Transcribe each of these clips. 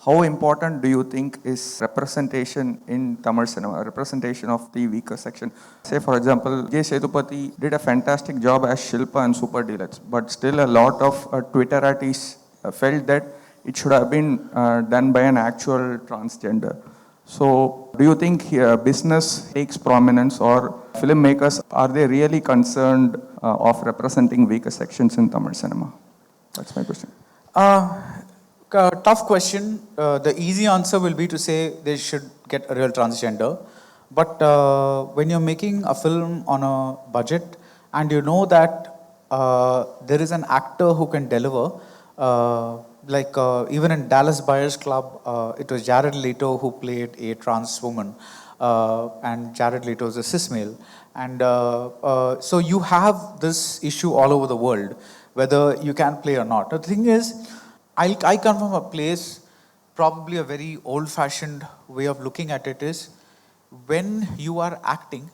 how important do you think is representation in Tamil cinema, representation of the weaker section? Say, for example, J. Sethupathi did a fantastic job as Shilpa and Super Deluxe, but still a lot of Twitterati felt that it should have been done by an actual transgender. So, do you think business takes prominence, or filmmakers, are they really concerned of representing weaker sections in Tamil cinema? That's my question. Tough question. The easy answer will be to say they should get a real transgender. But when you're making a film on a budget and you know that there is an actor who can deliver, even in Dallas Buyers Club, it was Jared Leto who played a trans woman, and Jared Leto is a cis male. And so you have this issue all over the world, whether you can play or not. The thing is, I come from a place, probably a very old-fashioned way of looking at it is, when you are acting,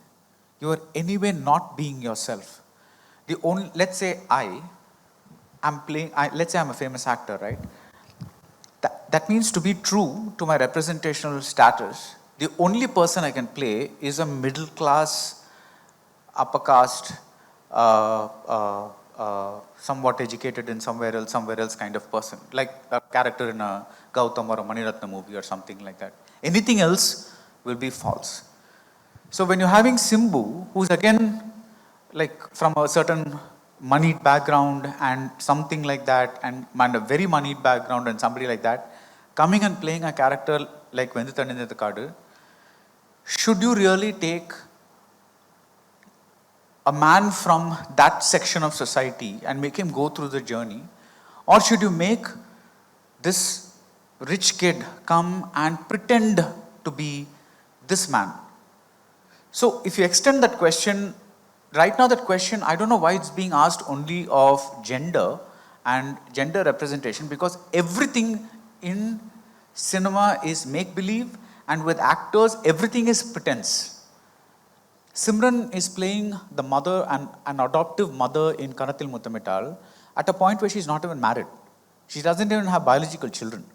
you are anyway not being yourself. Let's say let's say I'm a famous actor, right? That means to be true to my representational status, the only person I can play is a middle-class, upper caste, somewhat educated in somewhere else kind of person, like a character in a Gowtham or a Maniratna movie or something like that. Anything else will be false. So when you're having Simbu, who's again like from a certain moneyed background and something like that, and a very moneyed background and somebody like that, coming and playing a character like Venduthanindathakadu, should you really take a man from that section of society and make him go through the journey? Or should you make this rich kid come and pretend to be this man? So if you extend that question, right now that question, I don't know why it's being asked only of gender and gender representation, because everything in cinema is make-believe, and with actors, everything is pretense. Simran is playing the mother and an adoptive mother in Kanathil Muttamital at a point where she's not even married. She doesn't even have biological children.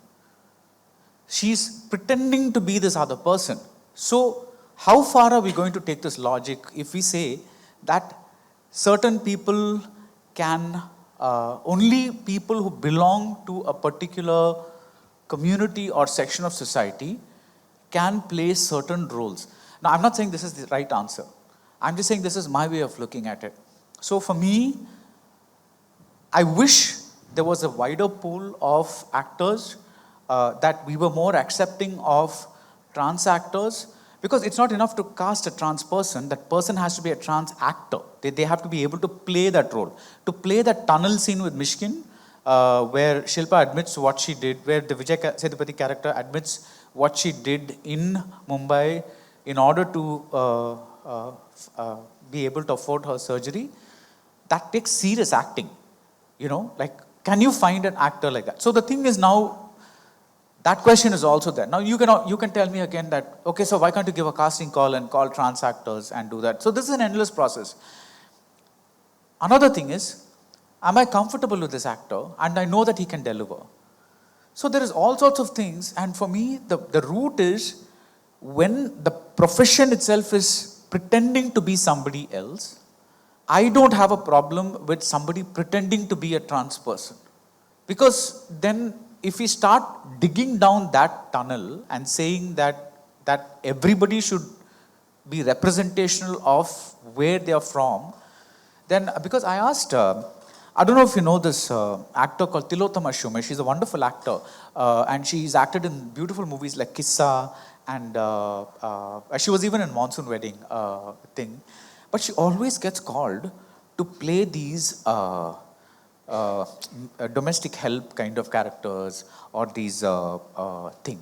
She's pretending to be this other person. So how far are we going to take this logic if we say that certain people can, only people who belong to a particular community or section of society can play certain roles? Now, I'm not saying this is the right answer. I'm just saying this is my way of looking at it. So for me, I wish there was a wider pool of actors, that we were more accepting of trans actors, because it's not enough to cast a trans person. That person has to be a trans actor. They have to be able to play that role. To play that tunnel scene with Mishkin, where Shilpa admits what she did, where the Vijay Sethupathi character admits what she did in Mumbai in order to be able to afford her surgery, that takes serious acting. Can you find an actor like that? So the thing is now, that question is also there. Now you can tell me again that, okay, so why can't you give a casting call and call trans actors and do that? So this is an endless process. Another thing is, am I comfortable with this actor and I know that he can deliver? So there is all sorts of things, and for me, the root is when the profession itself is pretending to be somebody else. I don't have a problem with somebody pretending to be a trans person, because then if we start digging down that tunnel and saying that everybody should be representational of where they are from, then, because I asked, I don't know if you know this actor called Tilottama Shume. She's a wonderful actor, and she's acted in beautiful movies like Kissa, and she was even in Monsoon Wedding thing. But she always gets called to play these domestic help kind of characters, or these thing.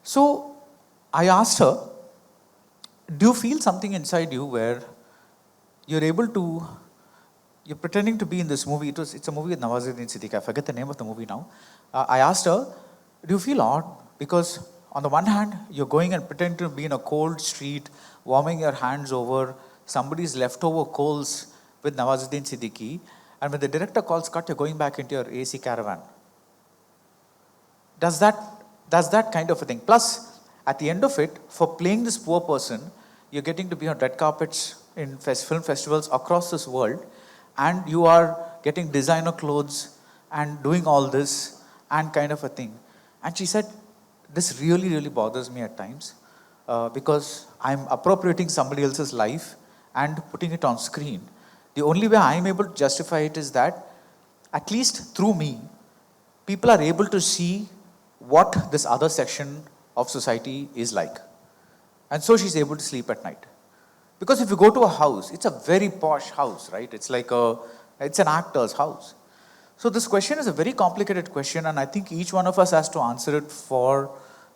So I asked her, do you feel something inside you where you're pretending to be in this movie? It's a movie with Nawazuddin Siddiqui. I forget the name of the movie now. I asked her, do you feel odd? Because on the one hand, you're going and pretending to be in a cold street, warming your hands over somebody's leftover coals with Nawazuddin Siddiqui, and when the director calls cut, you're going back into your AC caravan. Does that That's that kind of a thing. Plus, at the end of it, for playing this poor person, you're getting to be on red carpets in film festivals across this world, and you are getting designer clothes and doing all this and kind of a thing. And she said, this really, really bothers me at times because I'm appropriating somebody else's life and putting it on screen. The only way I'm able to justify it is that, at least through me, people are able to see what this other section of society is like. And so she's able to sleep at night. Because if you go to a house, it's a very posh house, right? It's an actor's house. So this question is a very complicated question, and I think each one of us has to answer it for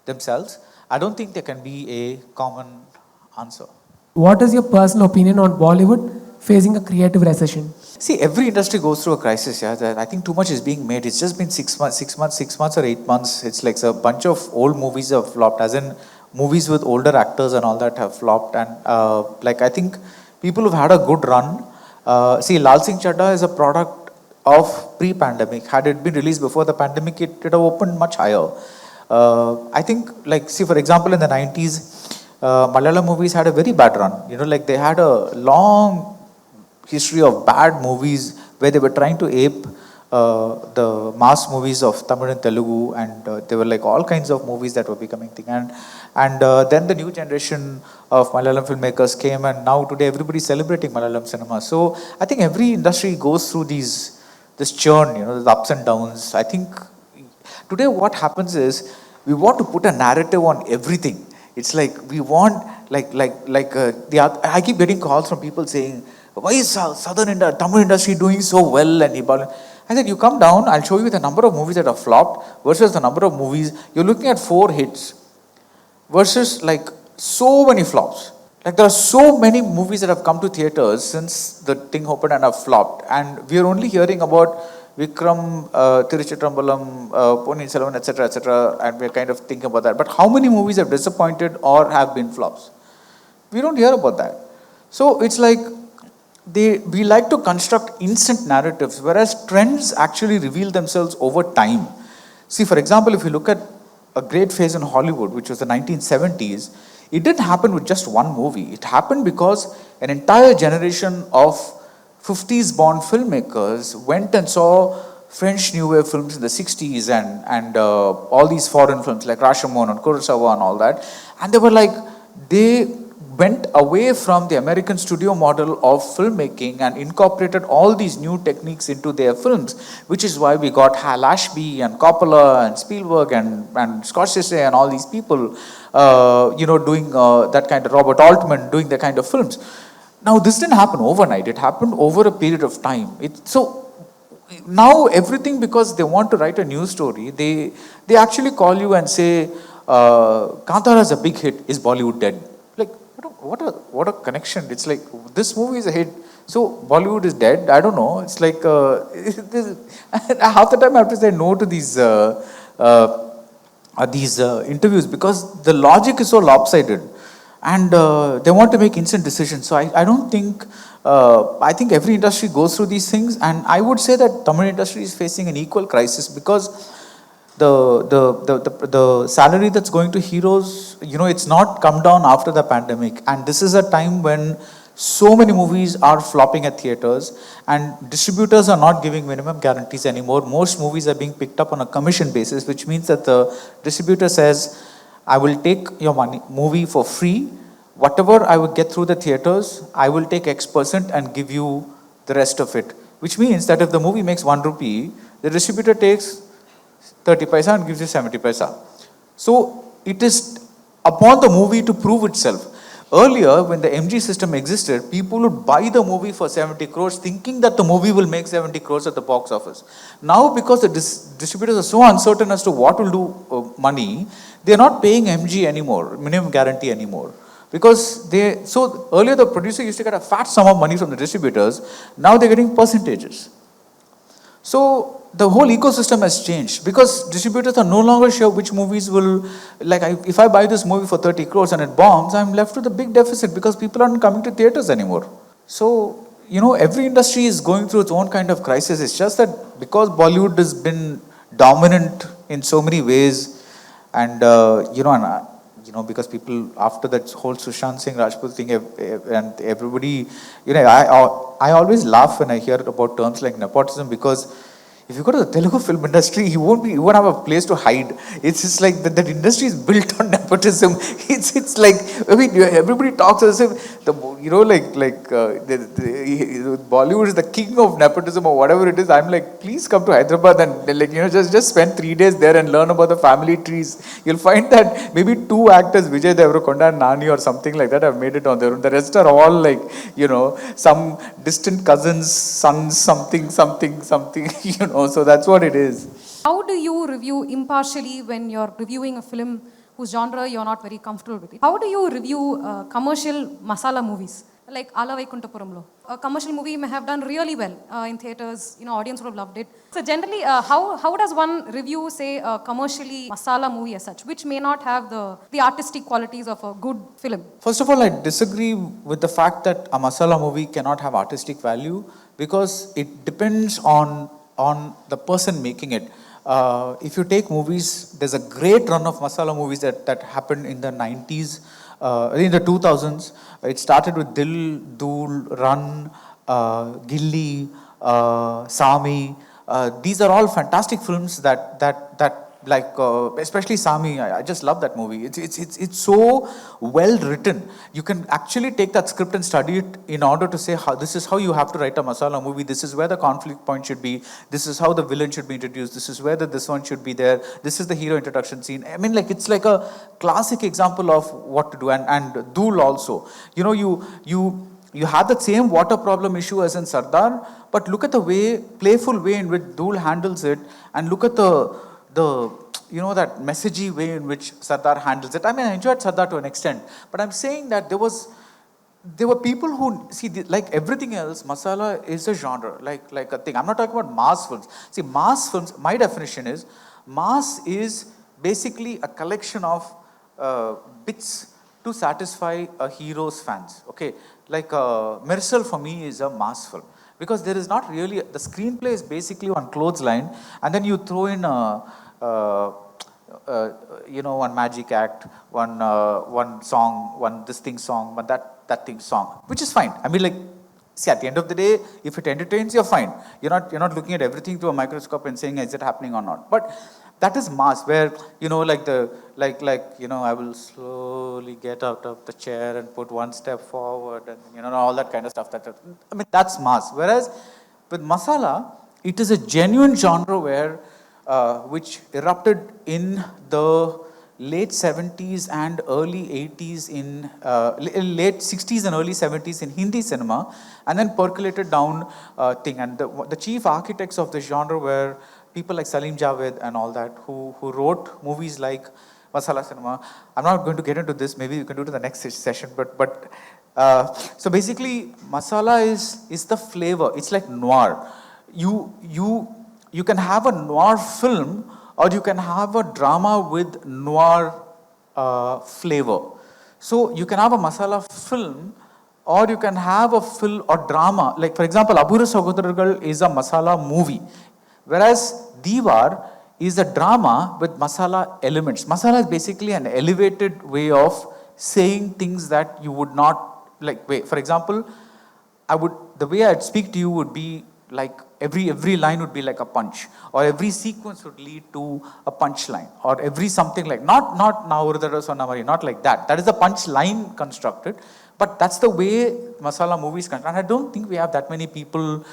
themselves. I don't think there can be a common answer. What is your personal opinion on Bollywood facing a creative recession? See, every industry goes through a crisis. Yeah, I think too much is being made. It's just been 6 months or 8 months. It's like a bunch of old movies have flopped, as in movies with older actors and all that have flopped. And I think people who've had a good run. See, Lal Singh Chadda is a product of pre-pandemic. Had it been released before the pandemic, it would have opened much higher. I think, for example, in the 90s, Malayalam movies had a very bad run. They had a long history of bad movies where they were trying to ape the mass movies of Tamil and Telugu, and there were all kinds of movies that were becoming thing. And then the new generation of Malayalam filmmakers came, and now today everybody's celebrating Malayalam cinema. So I think every industry goes through this churn, the ups and downs. I think today what happens is we want to put a narrative on everything. It's like we want, I keep getting calls from people saying, why is Tamil industry doing so well? And I said, you come down, I'll show you the number of movies that have flopped versus the number of movies. You're looking at 4 hits versus so many flops. There are so many movies that have come to theaters since the thing opened and have flopped. And we are only hearing about Vikram, Tiruchitrambalam, Ponniyin Selvan, etc., and we're kind of thinking about that. But how many movies have disappointed or have been flops? We don't hear about that. So it's we like to construct instant narratives, whereas trends actually reveal themselves over time. See, for example, if you look at a great phase in Hollywood, which was the 1970s, it didn't happen with just one movie. It happened because an entire generation of 50s born filmmakers went and saw French New Wave films in the 60s and all these foreign films like Rashomon and Kurosawa and all that. And they went away from the American studio model of filmmaking and incorporated all these new techniques into their films, which is why we got Hal Ashby and Coppola and Spielberg and Scorsese and all these people, doing that kind of, Robert Altman doing that kind of films. Now, this didn't happen overnight. It happened over a period of time. So now everything, because they want to write a news story, they actually call you and say, Kantara is a big hit, is Bollywood dead? What a connection. It's this movie is a hit, so Bollywood is dead. I don't know. It's half the time I have to say no to these interviews because the logic is so lopsided, and they want to make instant decisions. So I don't think, I think every industry goes through these things, and I would say that Tamil industry is facing an equal crisis because the salary that's going to heroes, it's not come down after the pandemic. And this is a time when so many movies are flopping at theaters and distributors are not giving minimum guarantees anymore. Most movies are being picked up on a commission basis, which means that the distributor says, I will take your movie for free. Whatever I would get through the theaters, I will take X% and give you the rest of it. Which means that if the movie makes 1 rupee, the distributor takes 30 paisa and gives you 70 paisa. So it is upon the movie to prove itself. Earlier, when the MG system existed, people would buy the movie for 70 crores thinking that the movie will make 70 crores at the box office. Now, because the distributors are so uncertain as to what will do money, they are not paying MG anymore, minimum guarantee anymore. Because so earlier the producer used to get a fat sum of money from the distributors, now they're getting percentages. So the whole ecosystem has changed because distributors are no longer sure which movies will, if I buy this movie for 30 crores and it bombs, I'm left with a big deficit because people aren't coming to theaters anymore. So, every industry is going through its own kind of crisis. It's just that because Bollywood has been dominant in so many ways, And because people after that whole Sushant Singh Rajput thing, and everybody, I always laugh when I hear about terms like nepotism, because if you go to the Telugu film industry, you won't have a place to hide. It's just like that industry is built on nepotism. It's like, I mean, everybody talks as if Bollywood is the king of nepotism or whatever it is. I'm like, please come to Hyderabad and just spend 3 days there and learn about the family trees. You'll find that maybe 2 actors, Vijay Deverakonda and Nani or something like that, have made it on their own. The rest are all like, some distant cousins, sons, something, so that's what it is. How do you review impartially when you're reviewing a film whose genre you're not very comfortable with? How do you review commercial masala movies like Ala Vaikuntapuramlo? A commercial movie may have done really well in theaters, audience would have loved it. So generally, how does one review, say, a commercially masala movie as such, which may not have the artistic qualities of a good film? First of all, I disagree with the fact that a masala movie cannot have artistic value, because it depends on the person making it. If you take movies, there's a great run of masala movies that happened in the 90s, in the 2000s. It started with Dil, Dhool, Run, Gilli, Sami. These are all fantastic films that like especially Sami. I just love that movie. It's so well written. You can actually take that script and study it in order to say this is how you have to write a masala movie. This is where the conflict point should be. This is how the villain should be introduced. This is where this one should be there. This is the hero introduction scene. I mean, like, it's like a classic example of what to do. And Dhool also. You have that same water problem issue as in Sardar, but look at the playful way in which Dhool handles it, and look at the that messagey way in which Sardar handles it. I mean, I enjoyed Sardar to an extent, but I'm saying that there were people who see, like everything else, masala is a genre, like a thing. I'm not talking about mass films. See, mass films, my definition is, mass is basically a collection of bits to satisfy a hero's fans. Okay, like Mersal for me is a mass film, because there is not really, the screenplay is basically one clothesline, and then you throw in one magic act, one song, one this thing song, one that thing song, which is fine. I mean, like, see, at the end of the day, if it entertains, you're fine. You're not looking at everything through a microscope and saying, is it happening or not? But that is mass, where, I will slowly get out of the chair and put one step forward, and, all that kind of stuff. I mean, that's mass. Whereas with masala, it is a genuine genre which erupted in the late 70s and early 80s late 60s and early 70s in Hindi cinema, and then percolated down thing. And the chief architects of the genre were people like Salim Javed and all that, who wrote movies like masala cinema. I'm not going to get into this. Maybe you can do it in the next session. But so basically, masala is the flavor. It's like noir. You can have a noir film, or you can have a drama with noir flavor. So you can have a masala film, or you can have a film or drama. Like, for example, Abura Sagodargal is a masala movie, whereas Diwar is a drama with masala elements. Masala is basically an elevated way of saying things that you would not like. For example, the way I'd speak to you would be like, every line would be like a punch, or every sequence would lead to a punch line, or every something like, not Naurudara Sonamari, not like that. That is the punch line constructed, but that's the way masala movies construct. And I don't think we have that many people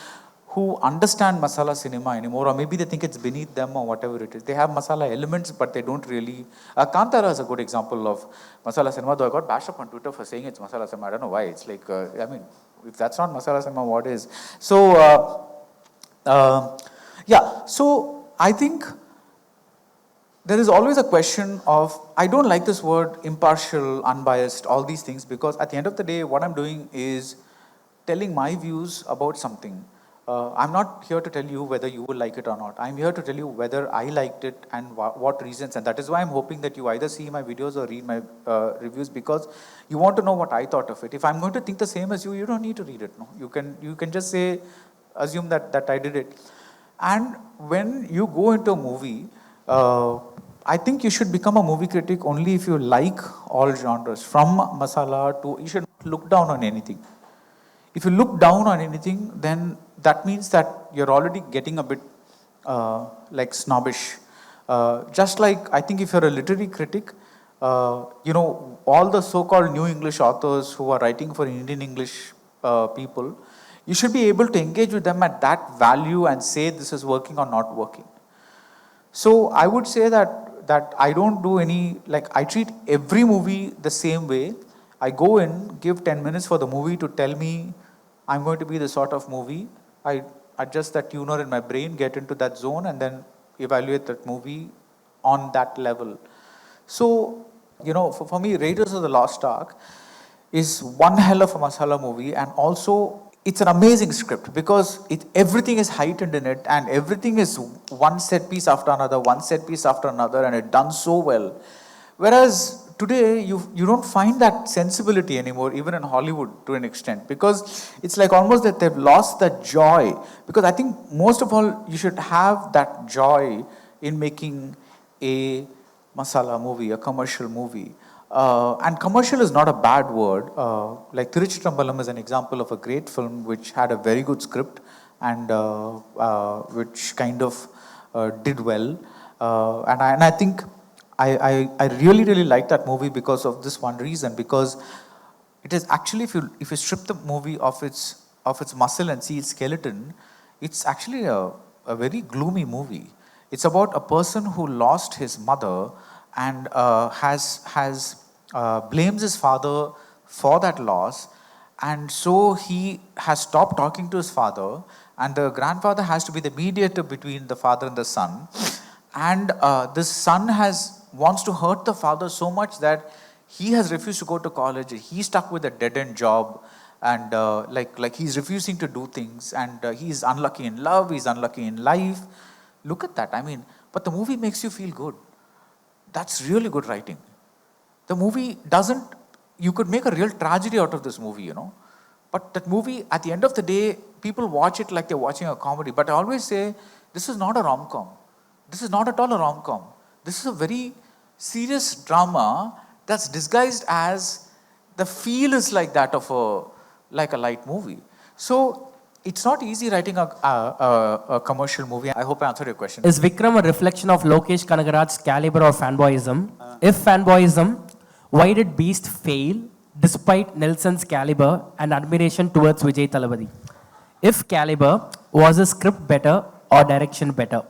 who understand masala cinema anymore, or maybe they think it's beneath them or whatever it is. They have masala elements, but they don't really. Kantara is a good example of masala cinema, though I got bashed up on Twitter for saying it's masala cinema. I don't know why. It's like, I mean, if that's not masala cinema, what is? So, so I think there is always a question of, I don't like this word impartial, unbiased, all these things, because at the end of the day, what I'm doing is telling my views about something. I'm not here to tell you whether you will like it or not. I'm here to tell you whether I liked it and what reasons. And that is why I'm hoping that you either see my videos or read my reviews, because you want to know what I thought of it. If I'm going to think the same as you, you don't need to read it. No, you can just assume that I did it. And when you go into a movie, I think you should become a movie critic only if you like all genres, from masala to, you should look down on anything. If you look down on anything, then that means that you're already getting a bit like snobbish. Just like, I think if you're a literary critic, all the so-called new English authors who are writing for Indian English people, you should be able to engage with them at that value and say this is working or not working. So I would say that I don't do any, like, I treat every movie the same way. I go in, give 10 minutes for the movie to tell me I'm going to be the sort of movie. I adjust that tuner in my brain, get into that zone, and then evaluate that movie on that level. So, for me, Raiders of the Lost Ark is one hell of a masala movie, and also it's an amazing script because everything is heightened in it, and everything is one set piece after another, and it's done so well. Whereas today, you don't find that sensibility anymore, even in Hollywood to an extent, because it's like almost that they've lost the joy. Because I think most of all, you should have that joy in making a masala movie, a commercial movie. And commercial is not a bad word. Like Tiruchitrambalam is an example of a great film which had a very good script and which kind of did well. And I think I really, really like that movie because of this one reason. Because it is actually, if you strip the movie of its muscle and see its skeleton, it's actually a very gloomy movie. It's about a person who lost his mother and blames his father for that loss, and so he has stopped talking to his father, and the grandfather has to be the mediator between the father and the son, and this son wants to hurt the father so much that he has refused to go to college. He's stuck with a dead-end job, and like he's refusing to do things, and he's unlucky in love, he's unlucky in life. Look at that. I mean, but the movie makes you feel good. That's really good writing. The movie doesn't, you could make a real tragedy out of this movie, But that movie, at the end of the day, people watch it like they're watching a comedy. But I always say, this is not a rom-com. This is not at all a rom-com. This is a very serious drama that's disguised as the feel is like that of a light movie. So it's not easy writing a commercial movie. I hope I answered your question. Is Vikram a reflection of Lokesh Kanagaraj's caliber or fanboyism? If fanboyism, why did Beast fail despite Nelson's caliber and admiration towards Vijay Thalapathy? If caliber, was the script better or direction better?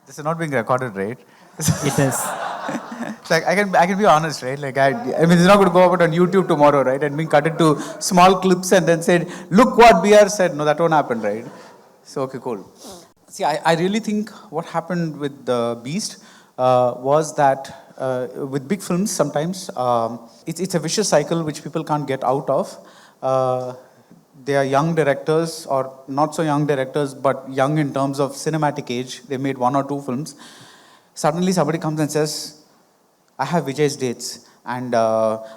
This is not being recorded, right? It is. It's like I can be honest, right? Like I mean, it's not going to go out on YouTube tomorrow, right? And being cut into small clips and then said, look what BR said. No, that won't happen, right? So okay, cool. See, I really think what happened with the Beast was that with big films sometimes it's a vicious cycle which people can't get out of. They are young directors or not so young directors, but young in terms of cinematic age. They made 1 or 2 films. Suddenly somebody comes and says, I have Vijay's dates. And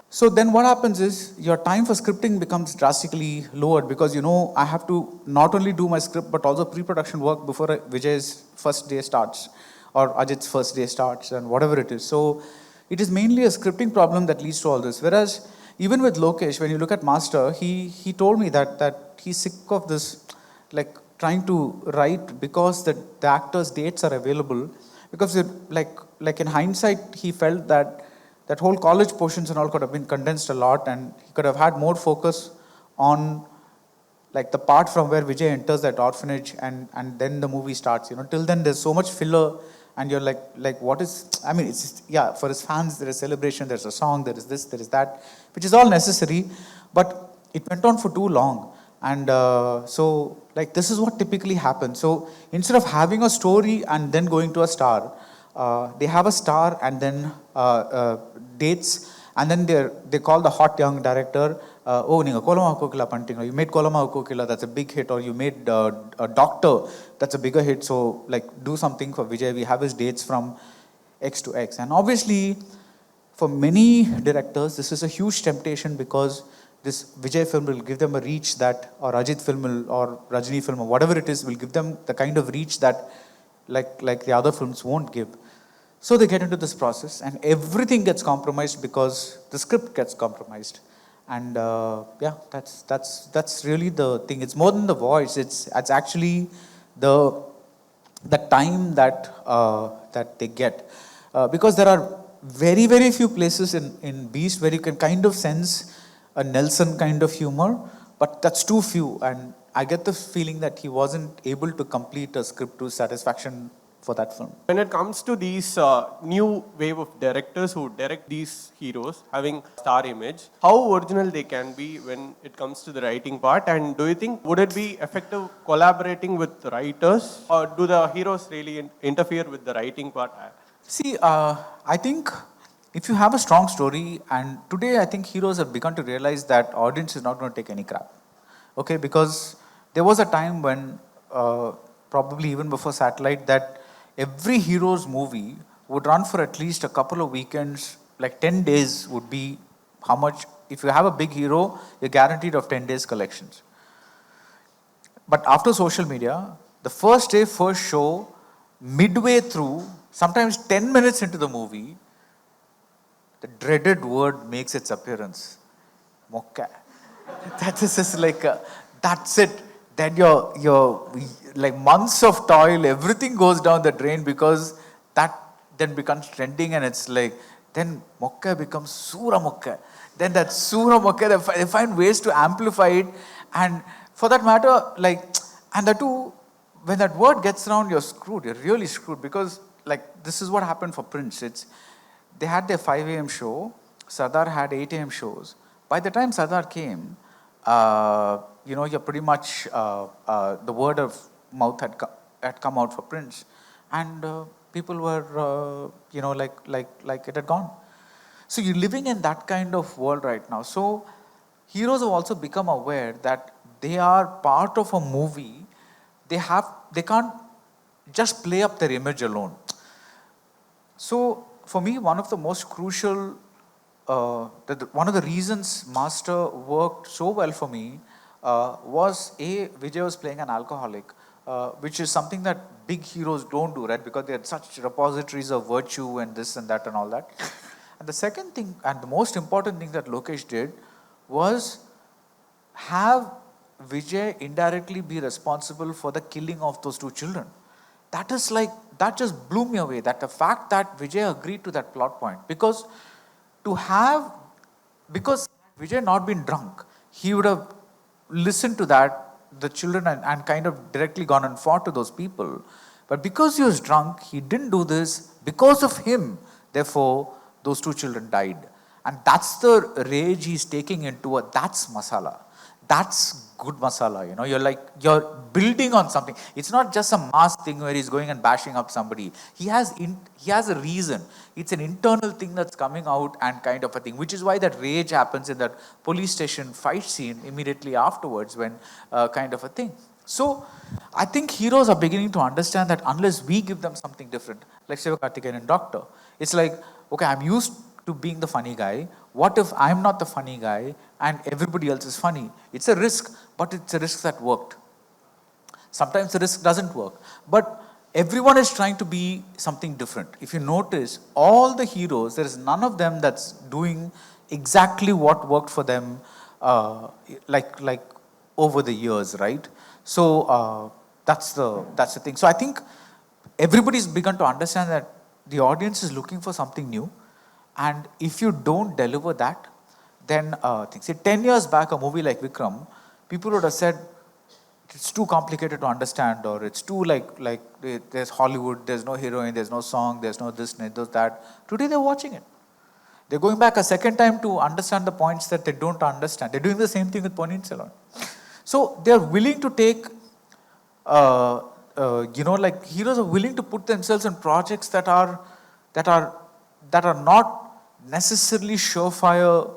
so then what happens is your time for scripting becomes drastically lowered because, I have to not only do my script, but also pre-production work before Vijay's first day starts or Ajit's first day starts and whatever it is. So it is mainly a scripting problem that leads to all this. Whereas even with Lokesh, when you look at Master, he told me that he's sick of this, like trying to write because the actors' dates are available. Because like in hindsight, he felt that whole college portions and all could have been condensed a lot, and he could have had more focus on like the part from where Vijay enters that orphanage and then the movie starts. Till then there's so much filler, and you're like what is? I mean, it's just, yeah, for his fans there is celebration, there's a song, there is this, there is that, which is all necessary, but it went on for too long. And so, like, this is what typically happens. So, instead of having a story and then going to a star, they have a star and then dates, and then they call the hot young director, oh, you made Kolama Kokila, that's a big hit, or you made a Doctor, that's a bigger hit, so, like, do something for Vijay. We have his dates from X to X. And obviously, for many directors, this is a huge temptation because this Vijay film will give them a reach that, or Ajit film will, or Rajini film, or whatever it is, will give them the kind of reach that like the other films won't give. So they get into this process and everything gets compromised because the script gets compromised. And yeah, that's really the thing. It's more than the voice. It's actually the time that they get, because there are very few places in Beast where you can kind of sense a Nelson kind of humor, but that's too few. And I get the feeling that he wasn't able to complete a script to satisfaction for that film. When it comes to these new wave of directors who direct these heroes having star image, how original they can be when it comes to the writing part? And do you think would it be effective collaborating with writers, or do the heroes really interfere with the writing part? See, I think if you have a strong story, and today I think heroes have begun to realize that audience is not going to take any crap. Okay, because there was a time when, probably even before satellite, that every hero's movie would run for at least a couple of weekends, like 10 days would be how much. If you have a big hero, you're guaranteed of 10 days collections. But after social media, the first day, first show, midway through, sometimes 10 minutes into the movie, the dreaded word makes its appearance. Mokka. That is just like, that's it. Then your like months of toil, everything goes down the drain because that then becomes trending, and it's like, then Mokka becomes Sura Mokka. Then that Sura Mokka, they find ways to amplify it. And for that matter, like, and the two, when that word gets around, you're screwed. You're really screwed, because like, this is what happened for Prince. They had their 5 a.m. show. Sardar had 8 a.m. shows. By the time Sardar came, you're pretty much, the word of mouth had come out for Prince. And people were, like it had gone. So you're living in that kind of world right now. So heroes have also become aware that they are part of a movie. They can't just play up their image alone. So for me, one of the most crucial, one of the reasons Master worked so well for me was Vijay was playing an alcoholic, which is something that big heroes don't do, right? Because they had such repositories of virtue and this and that and all that. And the second thing, and the most important thing that Lokesh did, was have Vijay indirectly be responsible for the killing of those 2 children. That just blew me away, that the fact that Vijay agreed to that plot point. Because Vijay not been drunk, he would have listened to the children, and kind of directly gone and fought to those people. But because he was drunk, he didn't do this. Because of him, therefore, those 2 children died. And that's the rage he's taking into that's masala. That's good masala, you're building on something. It's not just a mass thing where he's going and bashing up somebody. He has a reason. It's an internal thing that's coming out, and kind of a thing, which is why that rage happens in that police station fight scene immediately afterwards, when kind of a thing. So I think heroes are beginning to understand that unless we give them something different, like Sivakarthikeyan and Doctor, it's like, okay, I'm used to being the funny guy. What if I'm not the funny guy and everybody else is funny? It's a risk, but it's a risk that worked. Sometimes the risk doesn't work, but everyone is trying to be something different. If you notice, all the heroes, there is none of them that's doing exactly what worked for them, like over the years, right? So that's the thing. So I think everybody's begun to understand that the audience is looking for something new. And if you don't deliver that, then things. See, 10 years back, a movie like Vikram, people would have said, it's too complicated to understand, or it's too like there's Hollywood, there's no heroine, there's no song, there's no this, there's that. Today they're watching it. They're going back a second time to understand the points that they don't understand. They're doing the same thing with Ponniyin Selvan. So they're willing to take, like heroes are willing to put themselves in projects that are not necessarily surefire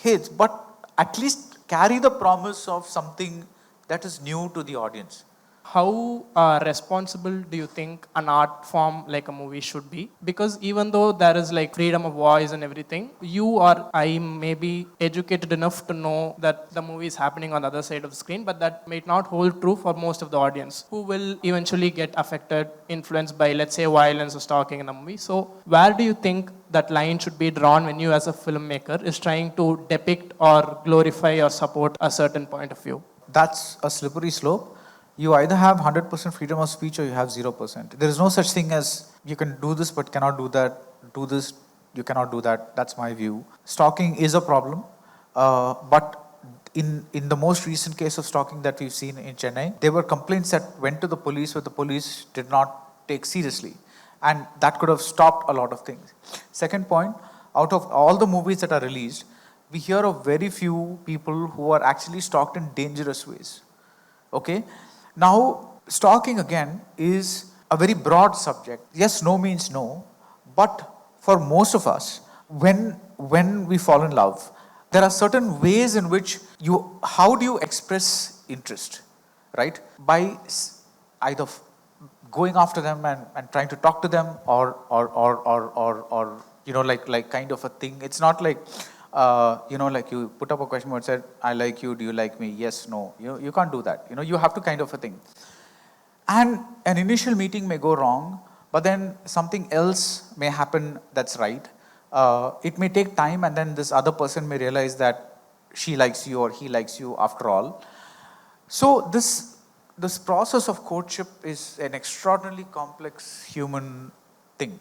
hits, but at least carry the promise of something that is new to the audience. how responsible do you think an art form like a movie should be? Because even though there is like freedom of voice and everything, you or I may be educated enough to know that the movie is happening on the other side of the screen, but that may not hold true for most of the audience who will eventually get affected, influenced by, let's say, violence or stalking in a movie. So where do you think that line should be drawn when you as a filmmaker is trying to depict or glorify or support a certain point of view? That's a slippery slope. You either have 100% freedom of speech or you have 0%. There is no such thing as you can do this but cannot do that, do this, you cannot do that. That's my view. Stalking is a problem, but in the most recent case of stalking that we've seen in Chennai, there were complaints that went to the police where the police did not take seriously. And that could have stopped a lot of things. Second point, out of all the movies that are released, we hear of very few people who are actually stalked in dangerous ways. Okay? Now, stalking again is a very broad subject. Yes, no means no, but for most of us, when we fall in love, there are certain ways in which how do you express interest, right? By either going after them and trying to talk to them or like kind of a thing. It's not like, like you put up a question where it said, I like you, do you like me? Yes, no. You can't do that. You have to kind of a thing. And an initial meeting may go wrong, but then something else may happen that's right. It may take time, and then this other person may realize that she likes you or he likes you after all. So this process of courtship is an extraordinarily complex human thing.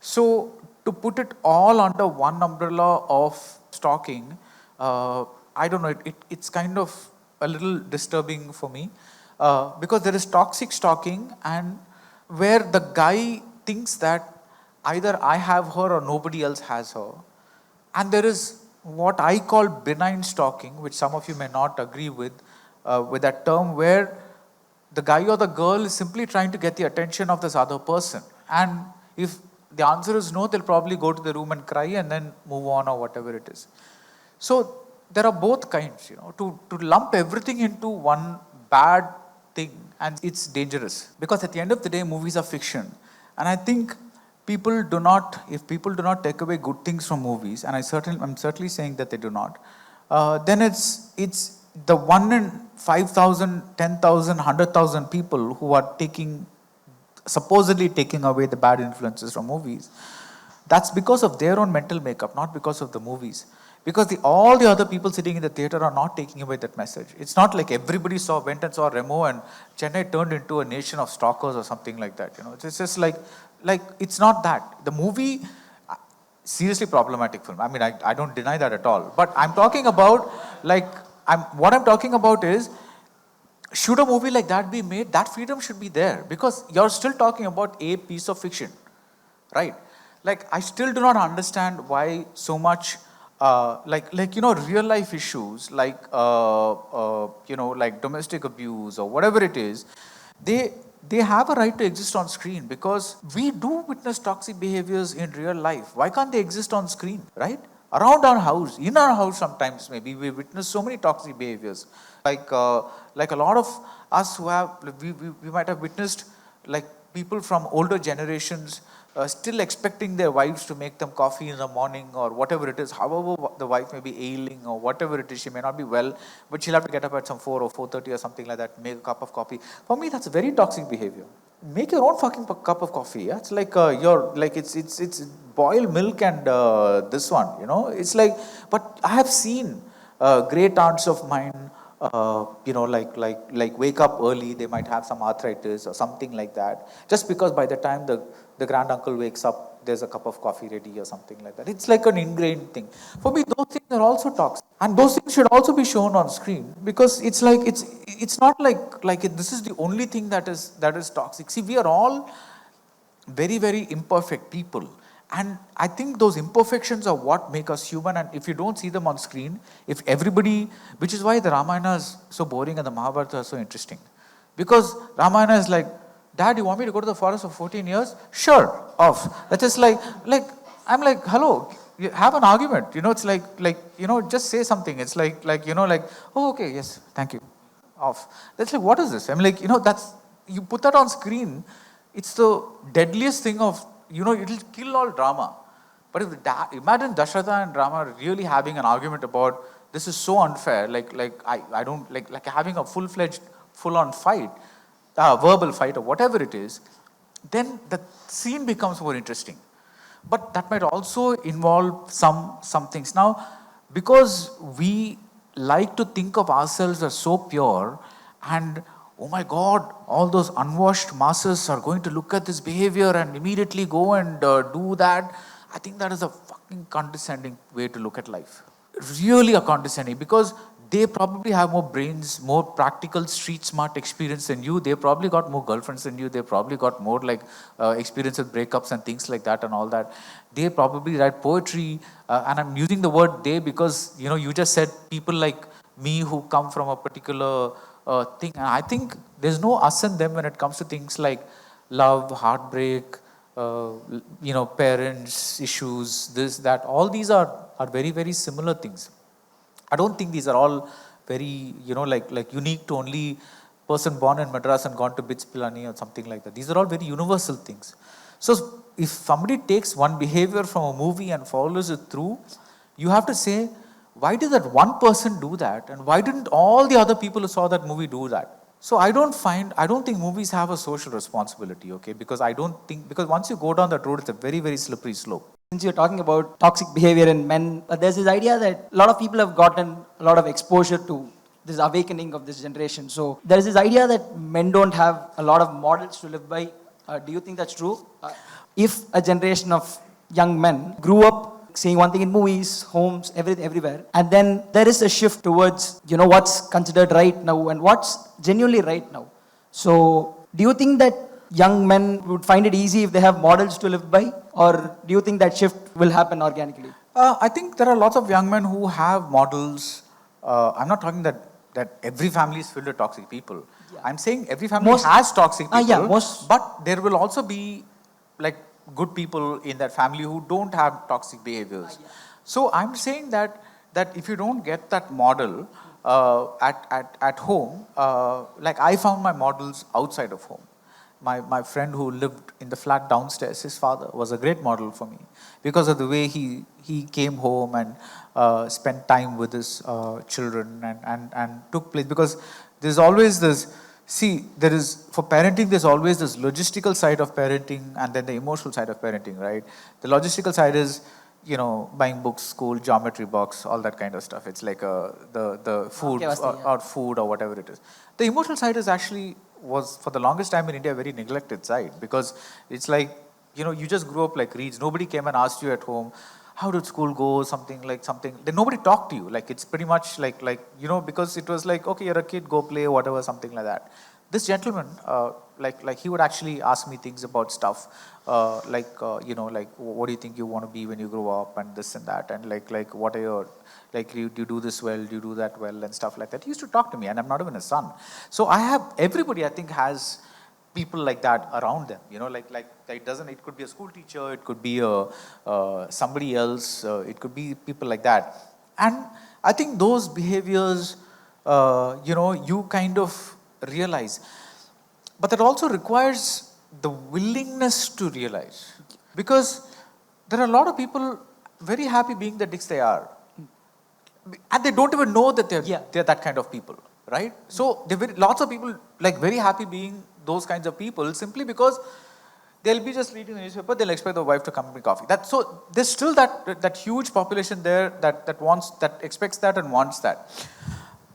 So to put it all under one umbrella of stalking, I don't know, it's kind of a little disturbing for me, because there is toxic stalking, and where the guy thinks that either I have her or nobody else has her. And there is what I call benign stalking, which some of you may not agree with that term, where the guy or the girl is simply trying to get the attention of this other person. And if the answer is no, they'll probably go to the room and cry and then move on or whatever it is. So there are both kinds, to lump everything into one bad thing, and it's dangerous. Because at the end of the day, movies are fiction. And I think if people do not take away good things from movies, and I'm certainly saying that they do not, then it's the 1 in 5,000, 10,000, 100,000 people who are supposedly taking away the bad influences from movies. That's because of their own mental makeup, not because of the movies. Because all the other people sitting in the theater are not taking away that message. It's not like everybody went and saw Remo and Chennai turned into a nation of stalkers or something like that. It's just like it's not that. The movie, seriously problematic film. I mean, I don't deny that at all. But I'm talking about what I'm talking about is, should a movie like that be made? That freedom should be there, because you're still talking about a piece of fiction, right? I still do not understand why so much, real life issues like domestic abuse or whatever it is, they have a right to exist on screen, because we do witness toxic behaviors in real life. Why can't they exist on screen, right? Around our house, in our house sometimes maybe, we witness so many toxic behaviors. Like a lot of us who have, we might have witnessed people from older generations still expecting their wives to make them coffee in the morning or whatever it is. However, the wife may be ailing or whatever it is, she may not be well, but she'll have to get up at some 4 or 4:30 or something like that, make a cup of coffee. For me, that's very toxic behavior. Make your own fucking cup of coffee. Yeah? It's it's boiled milk and this one, It's but I have seen great aunts of mine, wake up early, they might have some arthritis or something like that. Just because by the time the grand uncle wakes up, there's a cup of coffee ready or something like that. It's like an ingrained thing. For me, those things are also toxic. And those things should also be shown on screen, because it's not like this is the only thing that is toxic. See, we are all very, very imperfect people. And I think those imperfections are what make us human. And if you don't see them on screen, if everybody, which is why the Ramayana is so boring and the Mahabharata is so interesting. Because Ramayana is like, Dad, you want me to go to the forest for 14 years? Sure, off. That's just I'm like, hello, you have an argument. It's just say something. It's oh, okay, yes, thank you. That's like, what is this? I'm like, that's, you put that on screen, it's the deadliest thing of, it'll kill all drama. But if imagine Dasharatha and Rama really having an argument about, this is so unfair, I don't, like having a full-fledged, full-on fight, verbal fight or whatever it is, then the scene becomes more interesting. But that might also involve some things. Now, because we like to think of ourselves as so pure, and oh my God, all those unwashed masses are going to look at this behavior and immediately go and do that. I think that is a fucking condescending way to look at life. Really a condescending, because they probably have more brains, more practical street smart experience than you. They probably got more girlfriends than you. They probably got more experience with breakups and things like that and all that. They probably write poetry, and I'm using the word they because you just said people like me who come from a particular thing. And I think there's no us and them when it comes to things like love, heartbreak, parents, issues, this, that. All these are very, very similar things. I don't think these are all very, unique to only person born in Madras and gone to BITS Pilani or something like that. These are all very universal things. So if somebody takes one behavior from a movie and follows it through, you have to say, why did that one person do that? And why didn't all the other people who saw that movie do that? So I don't think movies have a social responsibility, okay? Because once you go down that road, it's a very, very slippery slope. Since you're talking about toxic behavior in men, there's this idea that a lot of people have gotten a lot of exposure to this awakening of this generation. So there's this idea that men don't have a lot of models to live by. Do you think that's true? If a generation of young men grew up seeing one thing in movies, homes, everywhere, and then there is a shift towards, what's considered right now and what's genuinely right now. So do you think that young men would find it easy if they have models to live by? Or do you think that shift will happen organically? I think there are lots of young men who have models. I'm not talking that every family is filled with toxic people. Yeah. I'm saying every family has toxic people, but there will also be good people in that family who don't have toxic behaviors. Yeah. So I'm saying that if you don't get that model at home, I found my models outside of home. My friend who lived in the flat downstairs, his father was a great model for me because of the way he came home and spent time with his children and took place. Because there's always this, for parenting, there's always this logistical side of parenting and then the emotional side of parenting, right? The logistical side is, buying books, school, geometry box, all that kind of stuff. It's like the food or food or whatever it is. The emotional side is was for the longest time in India a very neglected side, because it's like, you just grew up like reeds. Nobody came and asked you at home, how did school go, something. Then nobody talked to you. It's pretty much because it was like, okay, you're a kid, go play, whatever, something like that. This gentleman, he would actually ask me things about stuff, what do you think you want to be when you grow up, and this and that, and what are your, do you do this well, do you do that well, and stuff like that. He used to talk to me, and I'm not even a son. So everybody I think has people like that around them, it could be a school teacher, it could be somebody else, it could be people like that. And I think those behaviors, you kind of realize. But that also requires the willingness to realize. Because there are a lot of people very happy being the dicks they are. And they don't even know that they're that kind of people, right? So lots of people very happy being those kinds of people simply because they'll be just reading the newspaper, they'll expect the wife to come and make coffee. So there's still that huge population there that expects that and wants that.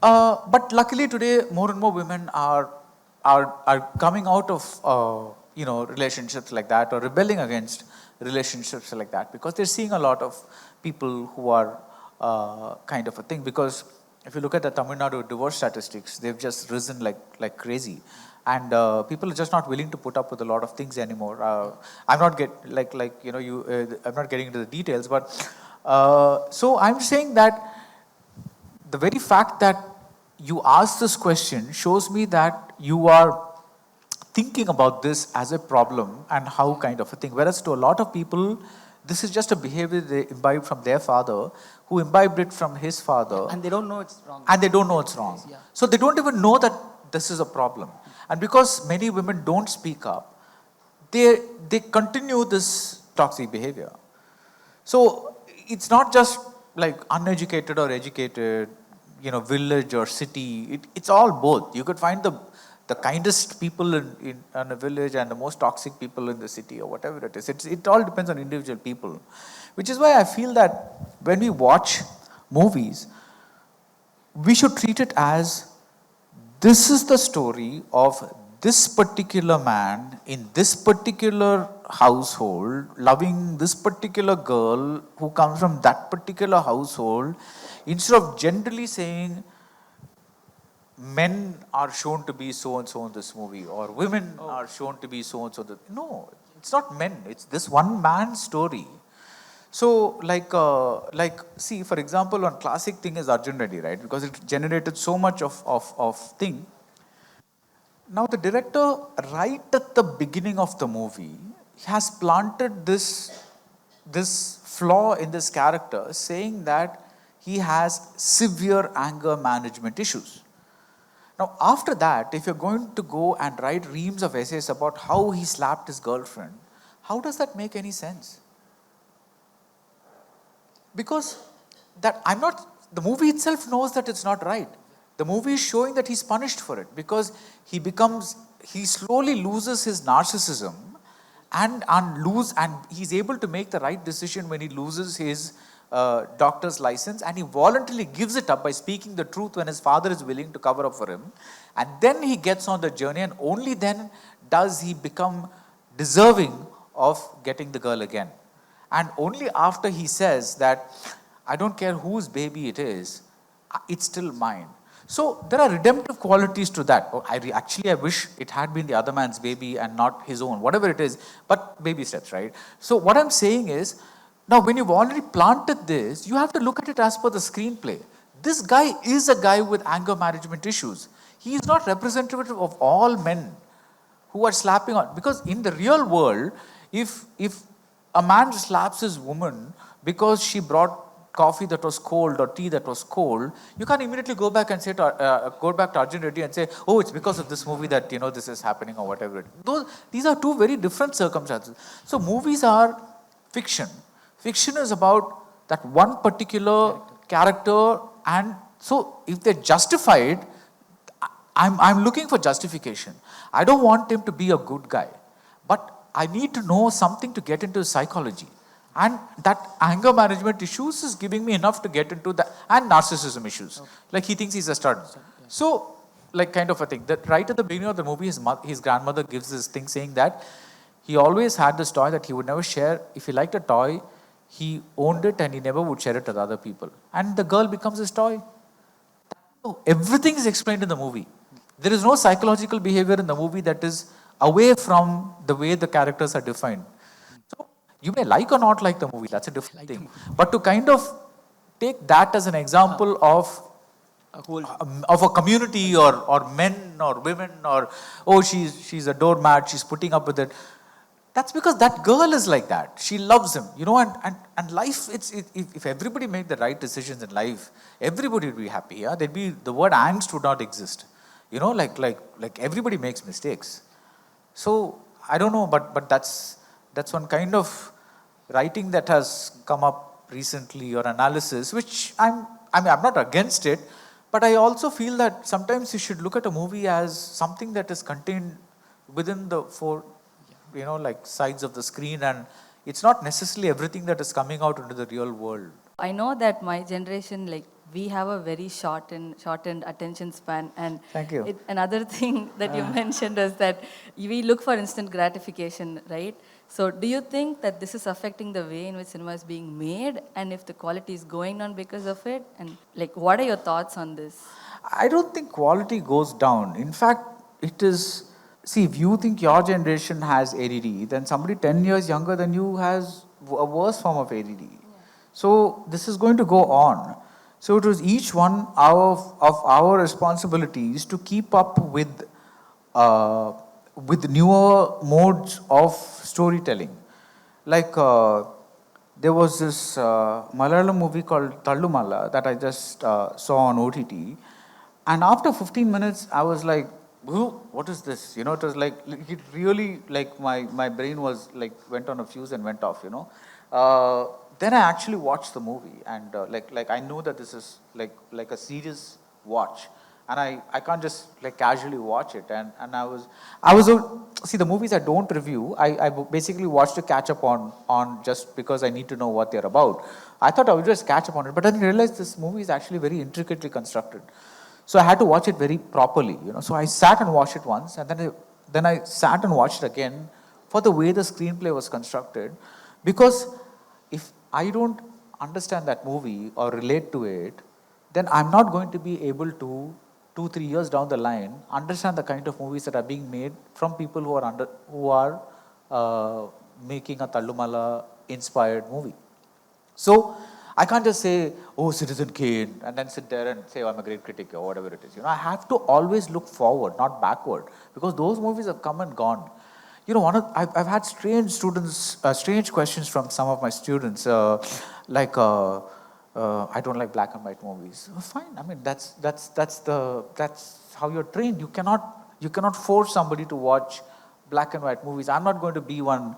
But luckily today, more and more women are coming out of relationships like that, or rebelling against relationships like that, because they're seeing a lot of people who are kind of a thing. Because if you look at the Tamil Nadu divorce statistics, they've just risen like crazy, and people are just not willing to put up with a lot of things anymore. I'm not I'm not getting into the details, but so I'm saying that the very fact that you ask this question shows me that you are thinking about this as a problem and how kind of a thing. Whereas to a lot of people, This is just a behavior they imbibed from their father, who imbibed it from his father. And they don't know it's wrong. And they don't know it's wrong. Yeah. So they don't even know that this is a problem. And because many women don't speak up, they continue this toxic behavior. So it's not just like uneducated or educated, village or city. It's all both. You could find the kindest people in a village and the most toxic people in the city or whatever it is. It all depends on individual people. Which is why I feel that when we watch movies, we should treat it as this is the story of this particular man in this particular household, loving this particular girl who comes from that particular household, instead of generally saying men are shown to be so and so in this movie, or women are shown to be so and so. No, it's not men. It's this one man's story. So, see, for example, one classic thing is Arjun Reddy, right? Because it generated so much of thing. Now, the director, right at the beginning of the movie, has planted this flaw in this character, saying that he has severe anger management issues. Now, after that, if you're going to go and write reams of essays about how he slapped his girlfriend, how does that make any sense? Because the movie itself knows that it's not right. The movie is showing that he's punished for it because he slowly loses his narcissism and he's able to make the right decision when he loses his doctor's license, and he voluntarily gives it up by speaking the truth when his father is willing to cover up for him. And then he gets on the journey, and only then does he become deserving of getting the girl again. And only after he says that, I don't care whose baby it is, it's still mine. So there are redemptive qualities to that. I wish it had been the other man's baby and not his own, whatever it is, but baby steps, right? So what I'm saying is, now when you've already planted this, you have to look at it as per the screenplay. This guy is a guy with anger management issues. He is not representative of all men who are slapping on, because in the real world, if a man slaps his woman because she brought coffee that was cold or tea that was cold, you can't immediately go back and say go back to Arjun Reddy and say, oh, it's because of this movie that this is happening or whatever. These are two very different circumstances. So movies are fiction. Fiction is about that one particular character, and so if they're justified, I'm looking for justification. I don't want him to be a good guy, but I need to know something to get into psychology. And that anger management issues is giving me enough to get into that, and narcissism issues. Okay. Like he thinks he's a stud. So, like kind of a thing. That right at the beginning of the movie, his grandmother gives this thing saying that he always had this toy that he would never share. If he liked a toy, he owned it and he never would share it with other people. And the girl becomes his toy. Everything is explained in the movie. There is no psychological behavior in the movie that is away from the way the characters are defined. So you may like or not like the movie, that's a different thing. But to kind of take that as an example of a community or men or women or, oh, she's a doormat, she's putting up with it. That's because that girl is like that. She loves him, and life, if everybody made the right decisions in life, everybody would be happy. Yeah? The word angst would not exist. Like everybody makes mistakes. So I don't know, but that's one kind of writing that has come up recently, or analysis, which I'm not against it, but I also feel that sometimes you should look at a movie as something that is contained within the four, sides of the screen, and it's not necessarily everything that is coming out into the real world. I know that my generation, we have a very shortened attention span, and thank you. Another thing that you mentioned is that we look for instant gratification, right? So do you think that this is affecting the way in which cinema is being made, and if the quality is going down because of it? And what are your thoughts on this? I don't think quality goes down. In fact, it is, see, if you think your generation has ADD, then somebody 10 years younger than you has a worse form of ADD. Yeah. So this is going to go on. So it was each one of our responsibilities to keep up with newer modes of storytelling. there was this Malayalam movie called Tallumala that I just saw on OTT. And after 15 minutes, I was like, "Ooh, what is this?" You know, it was like, it really, like my brain was like, went on a fuse and went off, you know. Then I actually watched the movie and like I knew that this is like a serious watch. And I can't just like casually watch it. And see, the movies I don't review, I basically watch to catch up on just because I need to know what they're about. I thought I would just catch up on it, but then I realized this movie is actually very intricately constructed. So I had to watch it very properly, you know. So I sat and watched it once, and then I sat and watched it again for the way the screenplay was constructed. Because if I don't understand that movie or relate to it, then I'm not going to be able to 2-3 years down the line understand the kind of movies that are being made from people who are making a Tallumala inspired movie. So I can't just say, "Oh, Citizen Kane," and then sit there and say, "Oh, I'm a great critic," or whatever it is. You know, I have to always look forward, not backward, because those movies have come and gone. You know, I've had strange questions from some of my students, like, "I don't like black and white movies." Oh, fine. I mean, that's how you're trained. You cannot force somebody to watch black and white movies. I'm not going to be one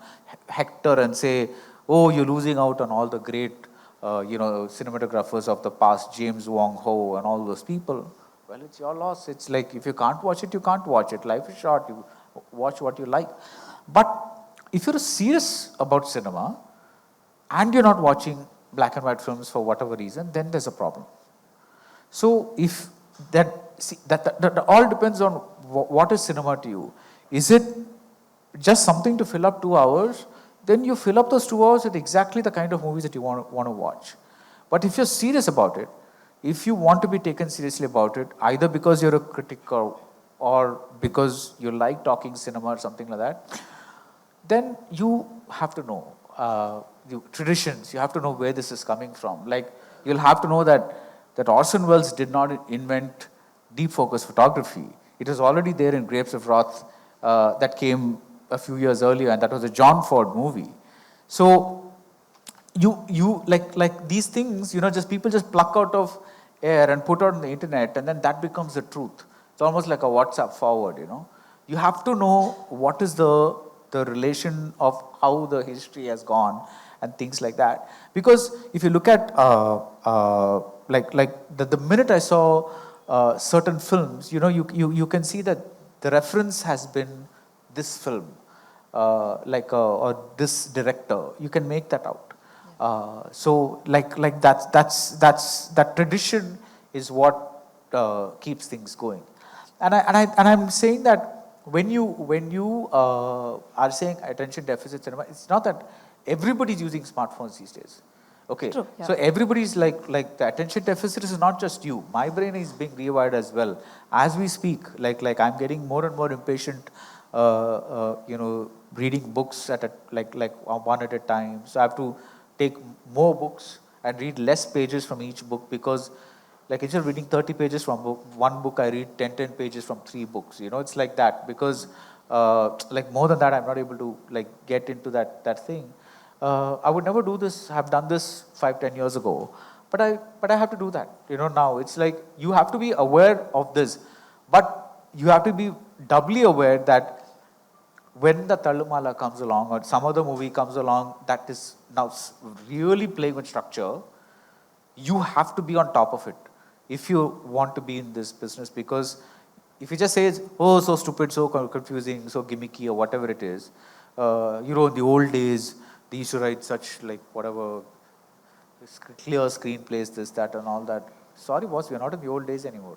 Hector and say, "Oh, you're losing out on all the great, cinematographers of the past, James Wong Ho and all those people." Well, it's your loss. It's like, if you can't watch it, you can't watch it. Life is short. You watch what you like. But if you're serious about cinema and you're not watching black and white films for whatever reason, then there's a problem. So if that all depends on what is cinema to you. Is it just something to fill up 2 hours? Then you fill up those 2 hours with exactly the kind of movies that you want to watch. But if you're serious about it, if you want to be taken seriously about it, either because you're a critic or because you like talking cinema or something like that, then you have to know the traditions. You have to know where this is coming from. Like, you'll have to know that Orson Welles did not invent deep focus photography. It was already there in Grapes of Wrath that came a few years earlier, and that was a John Ford movie. So you like these things, just people just pluck out of air and put on the internet, and then that becomes the truth. It's almost like a WhatsApp forward. You have to know what is the relation of how the history has gone and things like that. Because if you look at the minute I saw certain films, you can see that the reference has been this film, or this director. You can make that out. So that tradition is what keeps things going. And I'm saying that when you are saying attention deficit cinema, it's not that everybody's using smartphones these days. Okay, True, yeah. So everybody's like the attention deficit is not just you. My brain is being rewired as well as we speak. Like I'm getting more and more impatient. Reading books at one at a time. So I have to take more books and read less pages from each book, because instead of reading 30 pages from one book, I read 10 pages from 3 books. It's like that, because more than that, I'm not able to get into that thing. I would never do this, have done this 5-10 years ago, but I have to do that. Now it's like you have to be aware of this, but you have to be doubly aware that when the Tallumala comes along or some other movie comes along that is now really playing with structure, you have to be on top of it if you want to be in this business. Because if you just say, "Oh, so stupid, so confusing, so gimmicky," or whatever it is, in the old days, they used to write such whatever clear screenplays, this, that, and all that. Sorry, boss, we're not in the old days anymore.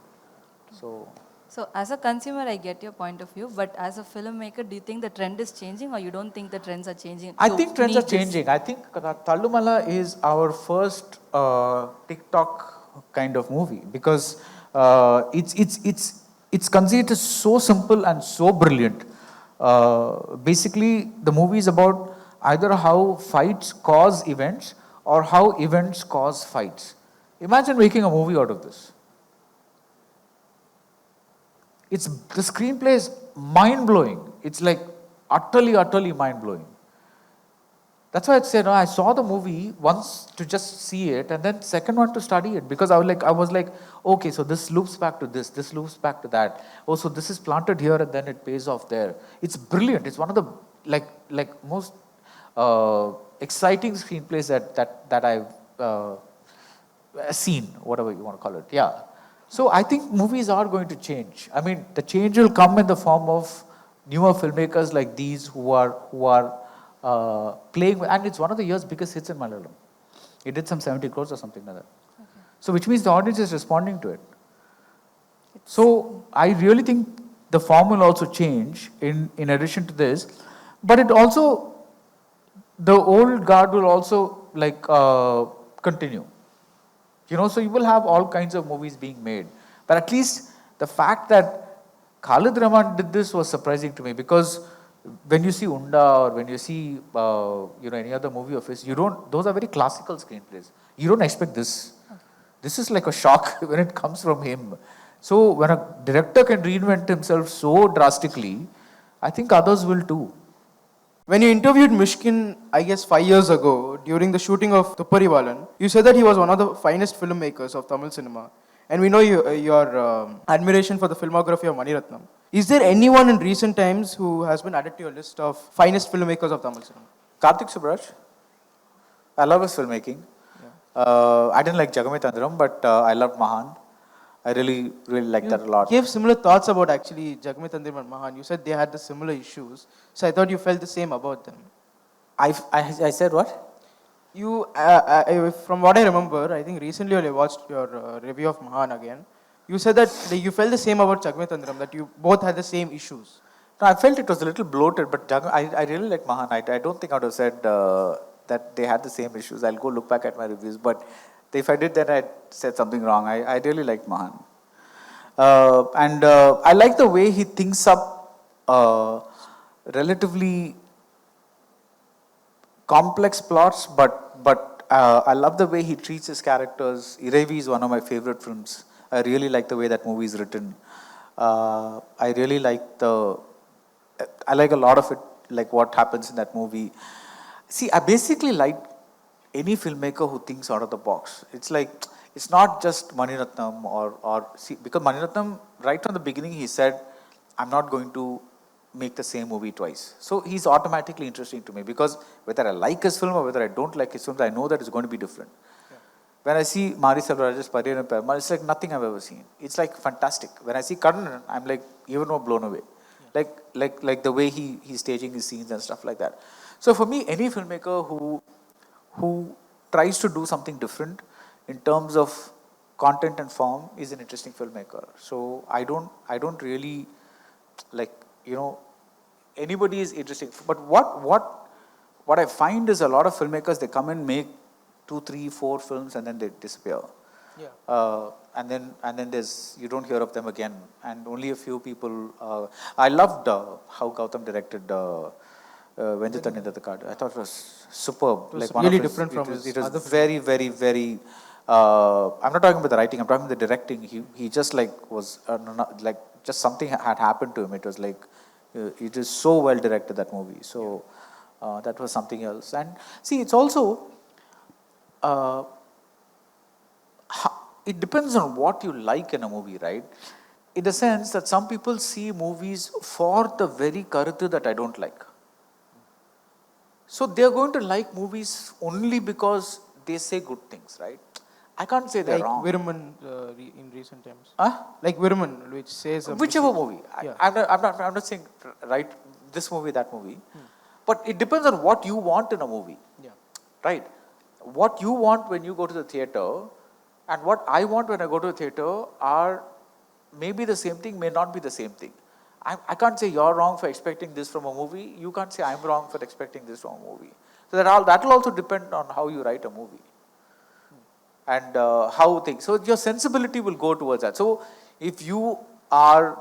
So as a consumer, I get your point of view, but as a filmmaker, do you think the trend is changing, or you don't think the trends are changing? I think trends are changing. I think Tallumala is our first TikTok kind of movie, because it's conceived as so simple and so brilliant. Basically, the movie is about either how fights cause events or how events cause fights. Imagine making a movie out of this. The screenplay is mind-blowing. It's utterly mind-blowing. That's why I said, I saw the movie once to just see it, and then second one to study it, because I was like, okay, so this loops back to this loops back to that. Oh, so this is planted here and then it pays off there. It's brilliant. It's one of the most exciting screenplays that I've seen, whatever you want to call it. Yeah. So I think movies are going to change. I mean, the change will come in the form of newer filmmakers like these who are playing, and it's one of the year's biggest hits in Malayalam. It did some 70 crores or something like that. Okay. So which means the audience is responding to it. So I really think the form will also change in addition to this, but it also, the old guard will also continue. So you will have all kinds of movies being made. But at least the fact that Khalid Rahman did this was surprising to me, because when you see Unda or when you see any other movie of his, those are very classical screenplays. You don't expect this. Okay. This is like a shock when it comes from him. So when a director can reinvent himself so drastically, I think others will too. When you interviewed Mishkin, I guess 5 years ago, during the shooting of Tupparivalan, you said that he was one of the finest filmmakers of Tamil cinema. And we know your admiration for the filmography of Mani Ratnam. Is there anyone in recent times who has been added to your list of finest filmmakers of Tamil cinema? Karthik Subraj. I love his filmmaking. Yeah. I didn't like Jagame Tandram, but I loved Mahan. I really like that a lot. You gave similar thoughts about actually Jagame Tandram and Mahan. You said they had the similar issues. So I thought you felt the same about them. I said what? You, from what I remember, I think recently I watched your review of Mahan again. You said that you felt the same about Jagame Tandram, that you both had the same issues. No, I felt it was a little bloated, but I really like Mahan. I don't think I would have said that they had the same issues. I'll go look back at my reviews, but if I did, then I said something wrong. I really liked Mahan. And I like the way he thinks up relatively complex plots, but I love the way he treats his characters. Iravi is one of my favorite films. I really like the way that movie is written. I really like I like a lot of it, like what happens in that movie. See, I basically like any filmmaker who thinks out of the box. It's like, it's not just Mani Ratnam because Mani Ratnam, right from the beginning, he said, I'm not going to make the same movie twice. So he's automatically interesting to me, because whether I like his film or whether I don't like his films, I know that it's going to be different. Yeah. When I see Mari Selvaraj's Pariyan and Perumal, it's like nothing I've ever seen. It's like fantastic. When I see Kannan, I'm like even more blown away. Yeah. Like the way he's staging his scenes and stuff like that. So for me, any filmmaker who tries to do something different in terms of content and form is an interesting filmmaker. So I don't really anybody is interesting. But what I find is a lot of filmmakers, they come and make 2, 3, 4 films and then they disappear. Yeah. And then you don't hear of them again. And only a few people. I loved how Gowtham directed Venjithan the Card. I thought it was superb. It was really different from his other. It was very, very, very. I'm not talking about the writing. I'm talking about the directing. He just was just something had happened to him. It was like it is so well directed, that movie. So that was something else. And see, it's also it depends on what you like in a movie, right? In the sense that some people see movies for the very karuthu that I don't like. So they're going to like movies only because they say good things, right? I can't say they're wrong. Like Viruman in recent times. Like Viruman, which says... Whichever movie. Yeah. I'm not saying right this movie, that movie. But it depends on what you want in a movie. Yeah. Right? What you want when you go to the theatre and what I want when I go to the theatre are maybe the same thing, may not be the same thing. I can't say you're wrong for expecting this from a movie. You can't say I'm wrong for expecting this from a movie. So that will also depend on how you write a movie. And how things. So your sensibility will go towards that. So if you are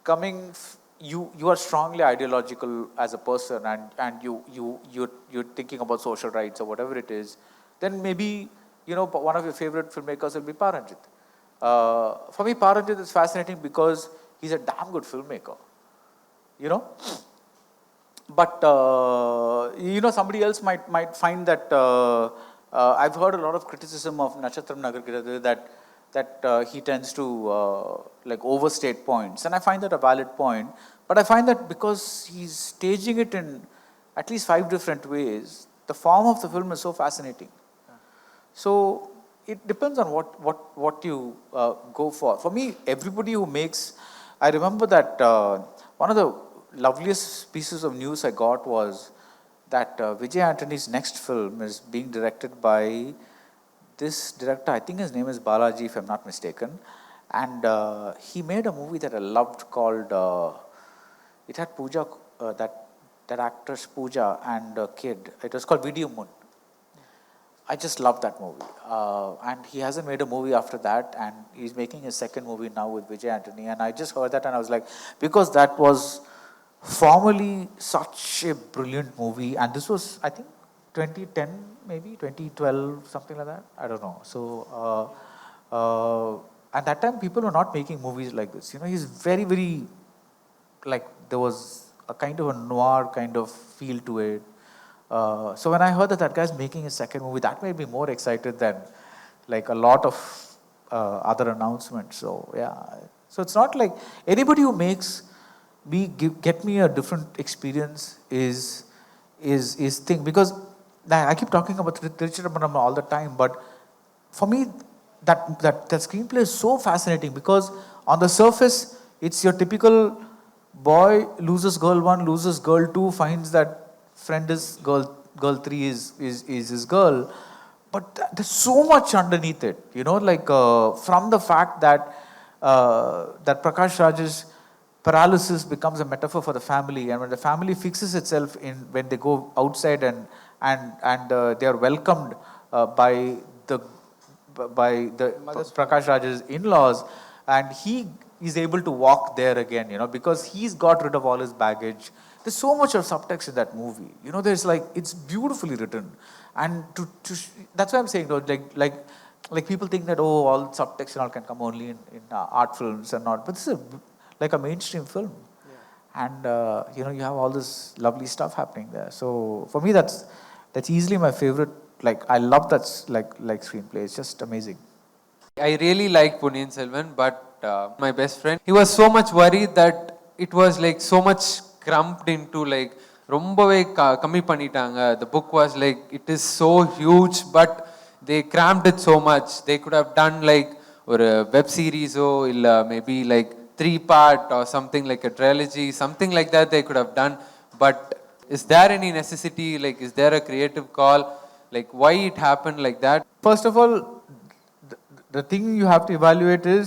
coming, you are strongly ideological as a person, and you're thinking about social rights or whatever it is, then maybe one of your favorite filmmakers will be Paranjit. For me, Paranjit is fascinating because he's a damn good filmmaker. But somebody else might find that I've heard a lot of criticism of Nachatram Nagargiradu that he tends to like overstate points, and I find that a valid point. But I find that because he's staging it in at least 5 different ways, the form of the film is so fascinating. So it depends on what you go for. For me, everybody who makes, I remember that one of the loveliest pieces of news I got was that Vijay Antony's next film is being directed by this director. I think his name is Balaji, if I'm not mistaken. And he made a movie that I loved called, it had Pooja, that actress Pooja and a kid. It was called Video Moon. I just loved that movie. And he hasn't made a movie after that, and he's making his second movie now with Vijay Antony. And I just heard that and I was like, because that was formerly such a brilliant movie, and this was, I think, 2010, maybe 2012, something like that. I don't know. So, at that time, people were not making movies like this. He's very, very, like, there was a kind of a noir kind of feel to it. So when I heard that guy's making his second movie, that made me more excited than like a lot of other announcements. So yeah, so it's not like anybody who makes get me a different experience is thing, because I keep talking about Richard Ramanam all the time, but for me that screenplay is so fascinating because on the surface it's your typical boy loses girl 1, loses girl 2, finds that friend is girl 3 is his girl, but there's so much underneath it, like from the fact that that Prakash Raj's paralysis becomes a metaphor for the family, and when the family fixes itself when they go outside and they are welcomed by the Prakash Raj's in-laws, and he is able to walk there again, because he's got rid of all his baggage. There's so much of subtext in that movie. There's like, it's beautifully written. And that's why I'm saying, like people think that, all subtext and all can come only in art films and not. But this is like a mainstream film. Yeah. And, you have all this lovely stuff happening there. So for me, that's easily my favorite. Like, I love that like screenplay. It's just amazing. I really like Punniyin Selvan, but my best friend, he was so much worried that it was like so much cramped into like ரொம்பவே கம்மி பண்ணிட்டாங்க. The book was like, it is so huge, but they crammed it so much. They could have done like ஒரு web series illa maybe like 3-part or something like a trilogy, something like that they could have done. But is there any necessity, like is there a creative call, like why it happened like that? First of all, the thing you have to evaluate is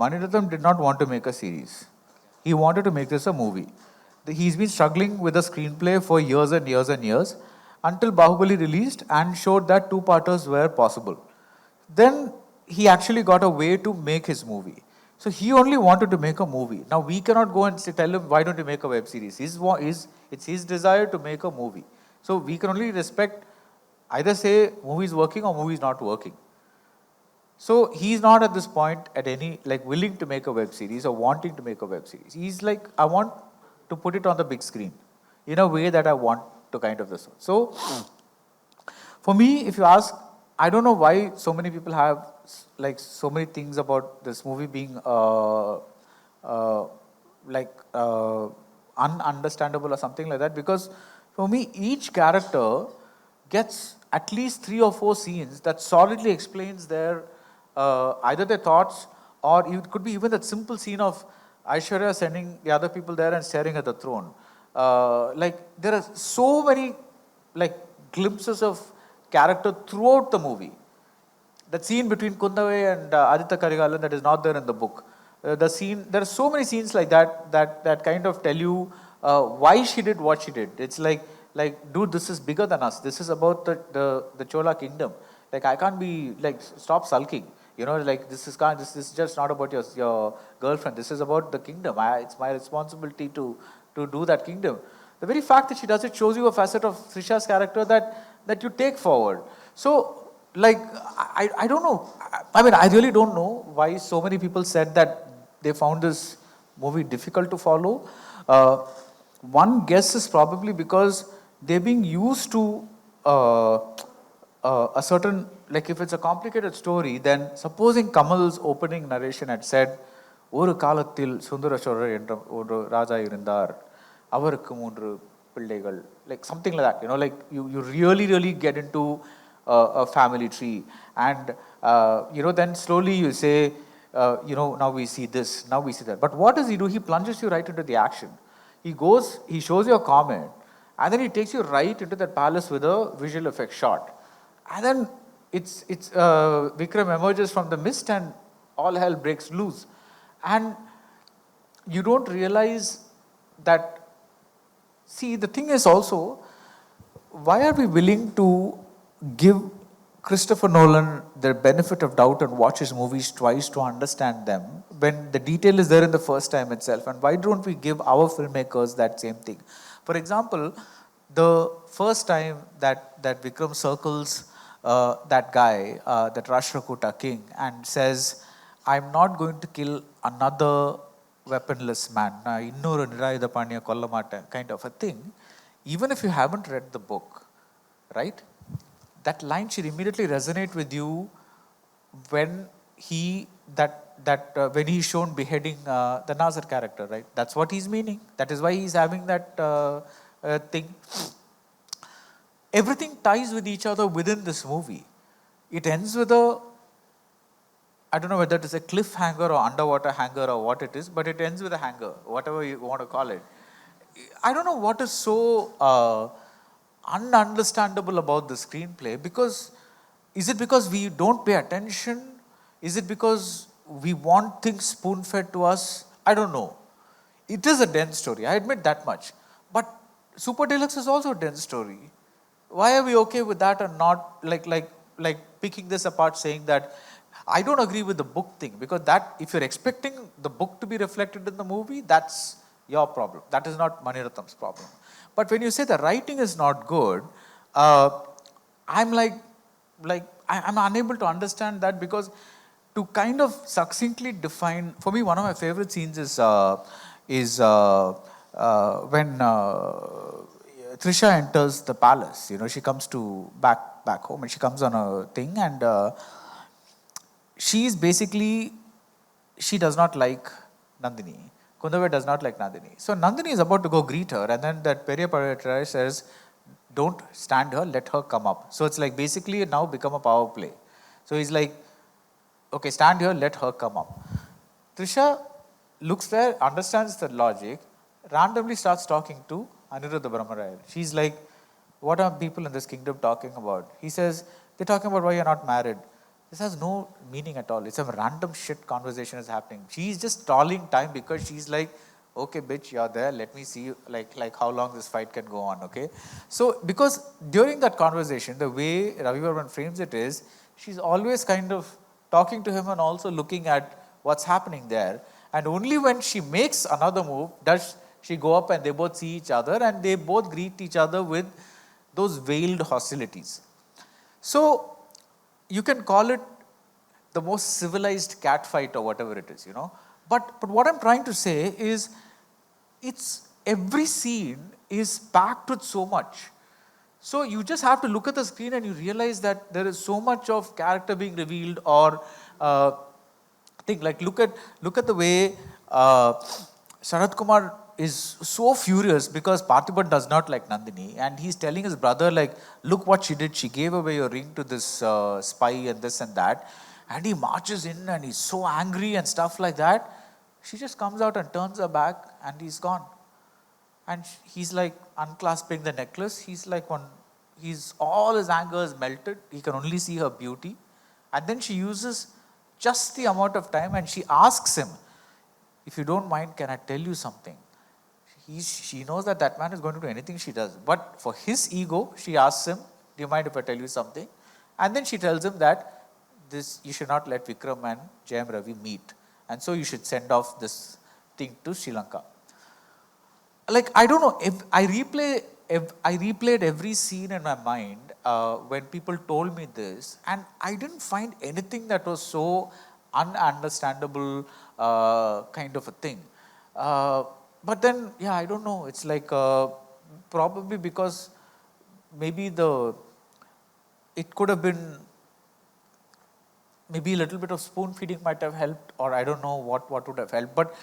Mani Ratnam did not want to make a series. He wanted to make this a movie. He's been struggling with a screenplay for years and years and years until Bahubali released and showed that 2-parters were possible. Then he actually got a way to make his movie. So he only wanted to make a movie. Now we cannot go and tell him, why don't you make a web series? It's his desire to make a movie. So we can only respect, either say movie is working or movie is not working. So he's not at this point at any, like willing to make a web series or wanting to make a web series. He's like, I want to put it on the big screen in a way that I want to kind of this. So for me, if you ask, I don't know why so many people have like so many things about this movie being ununderstandable or something like that, because for me, each character gets at least 3 or 4 scenes that solidly explains their either their thoughts, or it could be even that simple scene of Aishwarya sending the other people there and staring at the throne. Like there are so many like glimpses of character throughout the movie. That scene between Kundavai and Aditya Karigalan that is not there in the book. There are so many scenes like that kind of tell you why she did what she did. It's like, dude, this is bigger than us. This is about the Chola kingdom. Like, I can't be like, stop sulking. Like this is just not about your girlfriend. This is about the kingdom. It's my responsibility to do that kingdom. The very fact that she does it shows you a facet of Trisha's character that you take forward. So, like, I don't know. I mean, I really don't know why so many people said that they found this movie difficult to follow. One guess is probably because they're being used to a certain, like if it's a complicated story, then supposing Kamal's opening narration had said, ஒரு காலத்தில் சுந்தர சோழர் என்ற ஒரு ராஜா இருந்தார், அவருக்கு மூன்று பிள்ளைகள், like something like that, you know, like you really get into a family tree, and you know, then slowly you say, you know, now we see this, now we see that. But what does he do? He plunges you right into the action. He goes, he shows you a comment, and then he takes you right into that palace with a visual effect shot. And then Vikram emerges from the mist and all hell breaks loose. And you don't realize that, see, the thing is also, why are we willing to give Christopher Nolan the benefit of doubt and watch his movies twice to understand them when the detail is there in the first time itself? And why don't we give our filmmakers that same thing? For example, the first time that Vikram circles that guy, that Rashtrakuta king, and says, I'm not going to kill another weaponless man, இன்னொரு நிராயுத பாணியை கொல்ல மாட்டேன், kind of a thing. Even if you haven't read the book, right? That line should immediately resonate with you when when he's shown beheading the Nazar character, right? That's what he's meaning. That is why he's having that thing. Everything ties with each other within this movie. It ends with I don't know whether it is a cliffhanger or underwater hanger or what it is, but it ends with a hanger, whatever you want to call it. I don't know what is so ununderstandable about the screenplay, because is it because we don't pay attention? Is it because we want things spoon-fed to us? I don't know. It is a dense story, I admit that much. But Super Deluxe is also a dense story. Why are we okay with that and not like picking this apart, saying that I don't agree with the book thing, because that, if you're expecting the book to be reflected in the movie, that's your problem. That is not Maniratham's problem. But when you say the writing is not good, I'm I'm unable to understand that, because to kind of succinctly define, for me, one of my favorite scenes is when Trisha enters the palace. You know, she comes to back home, and she comes on a thing, and she's basically, she does not like Nandini. Kundavai does not like Nandini. So Nandini is about to go greet her, and then that Periya Pazhai says, don't stand her, let her come up. So it's like basically now become a power play. So he's like, okay, stand here, let her come up. Trisha looks there, understands the logic, randomly starts talking to Aniruddha Brahmarayar. She's like, what are people in this kingdom talking about? He says, they're talking about why you're not married. This has no meaning at all. It's a random shit conversation is happening. She's just stalling time, because she's like, okay, bitch, you're there. Let me see like how long this fight can go on, okay? So, because during that conversation, the way Ravi Varman frames it is, she's always kind of talking to him and also looking at what's happening there. And only when she makes another move does she go up and they both see each other, and they both greet each other with those veiled hostilities. So, you can call it the most civilized cat fight or whatever it is, you know. But what I'm trying to say is, it's every scene is packed with so much. So you just have to look at the screen and you realize that there is so much of character being revealed, or look at the way Sarath Kumar is so furious because Parthiban does not like Nandini, and he's telling his brother, like, look what she did. She gave away your ring to this spy and this and that. And he marches in and he's so angry and stuff like that. She just comes out and turns her back and he's gone. And he's like unclasping the necklace. He's like all his anger is melted. He can only see her beauty. And then she uses just the amount of time and she asks him, if you don't mind, can I tell you something? She knows that man is going to do anything she does. But for his ego, she asks him, do you mind if I tell you something? And then she tells him that you should not let Vikram and Jayam Ravi meet. And so you should send off this thing to Sri Lanka. Like, I don't know, if I replayed every scene in my mind when people told me this, and I didn't find anything that was so ununderstandable kind of a thing. But then, yeah, I don't know. It's like probably because maybe it could have been maybe a little bit of spoon feeding might have helped, or I don't know what would have helped. But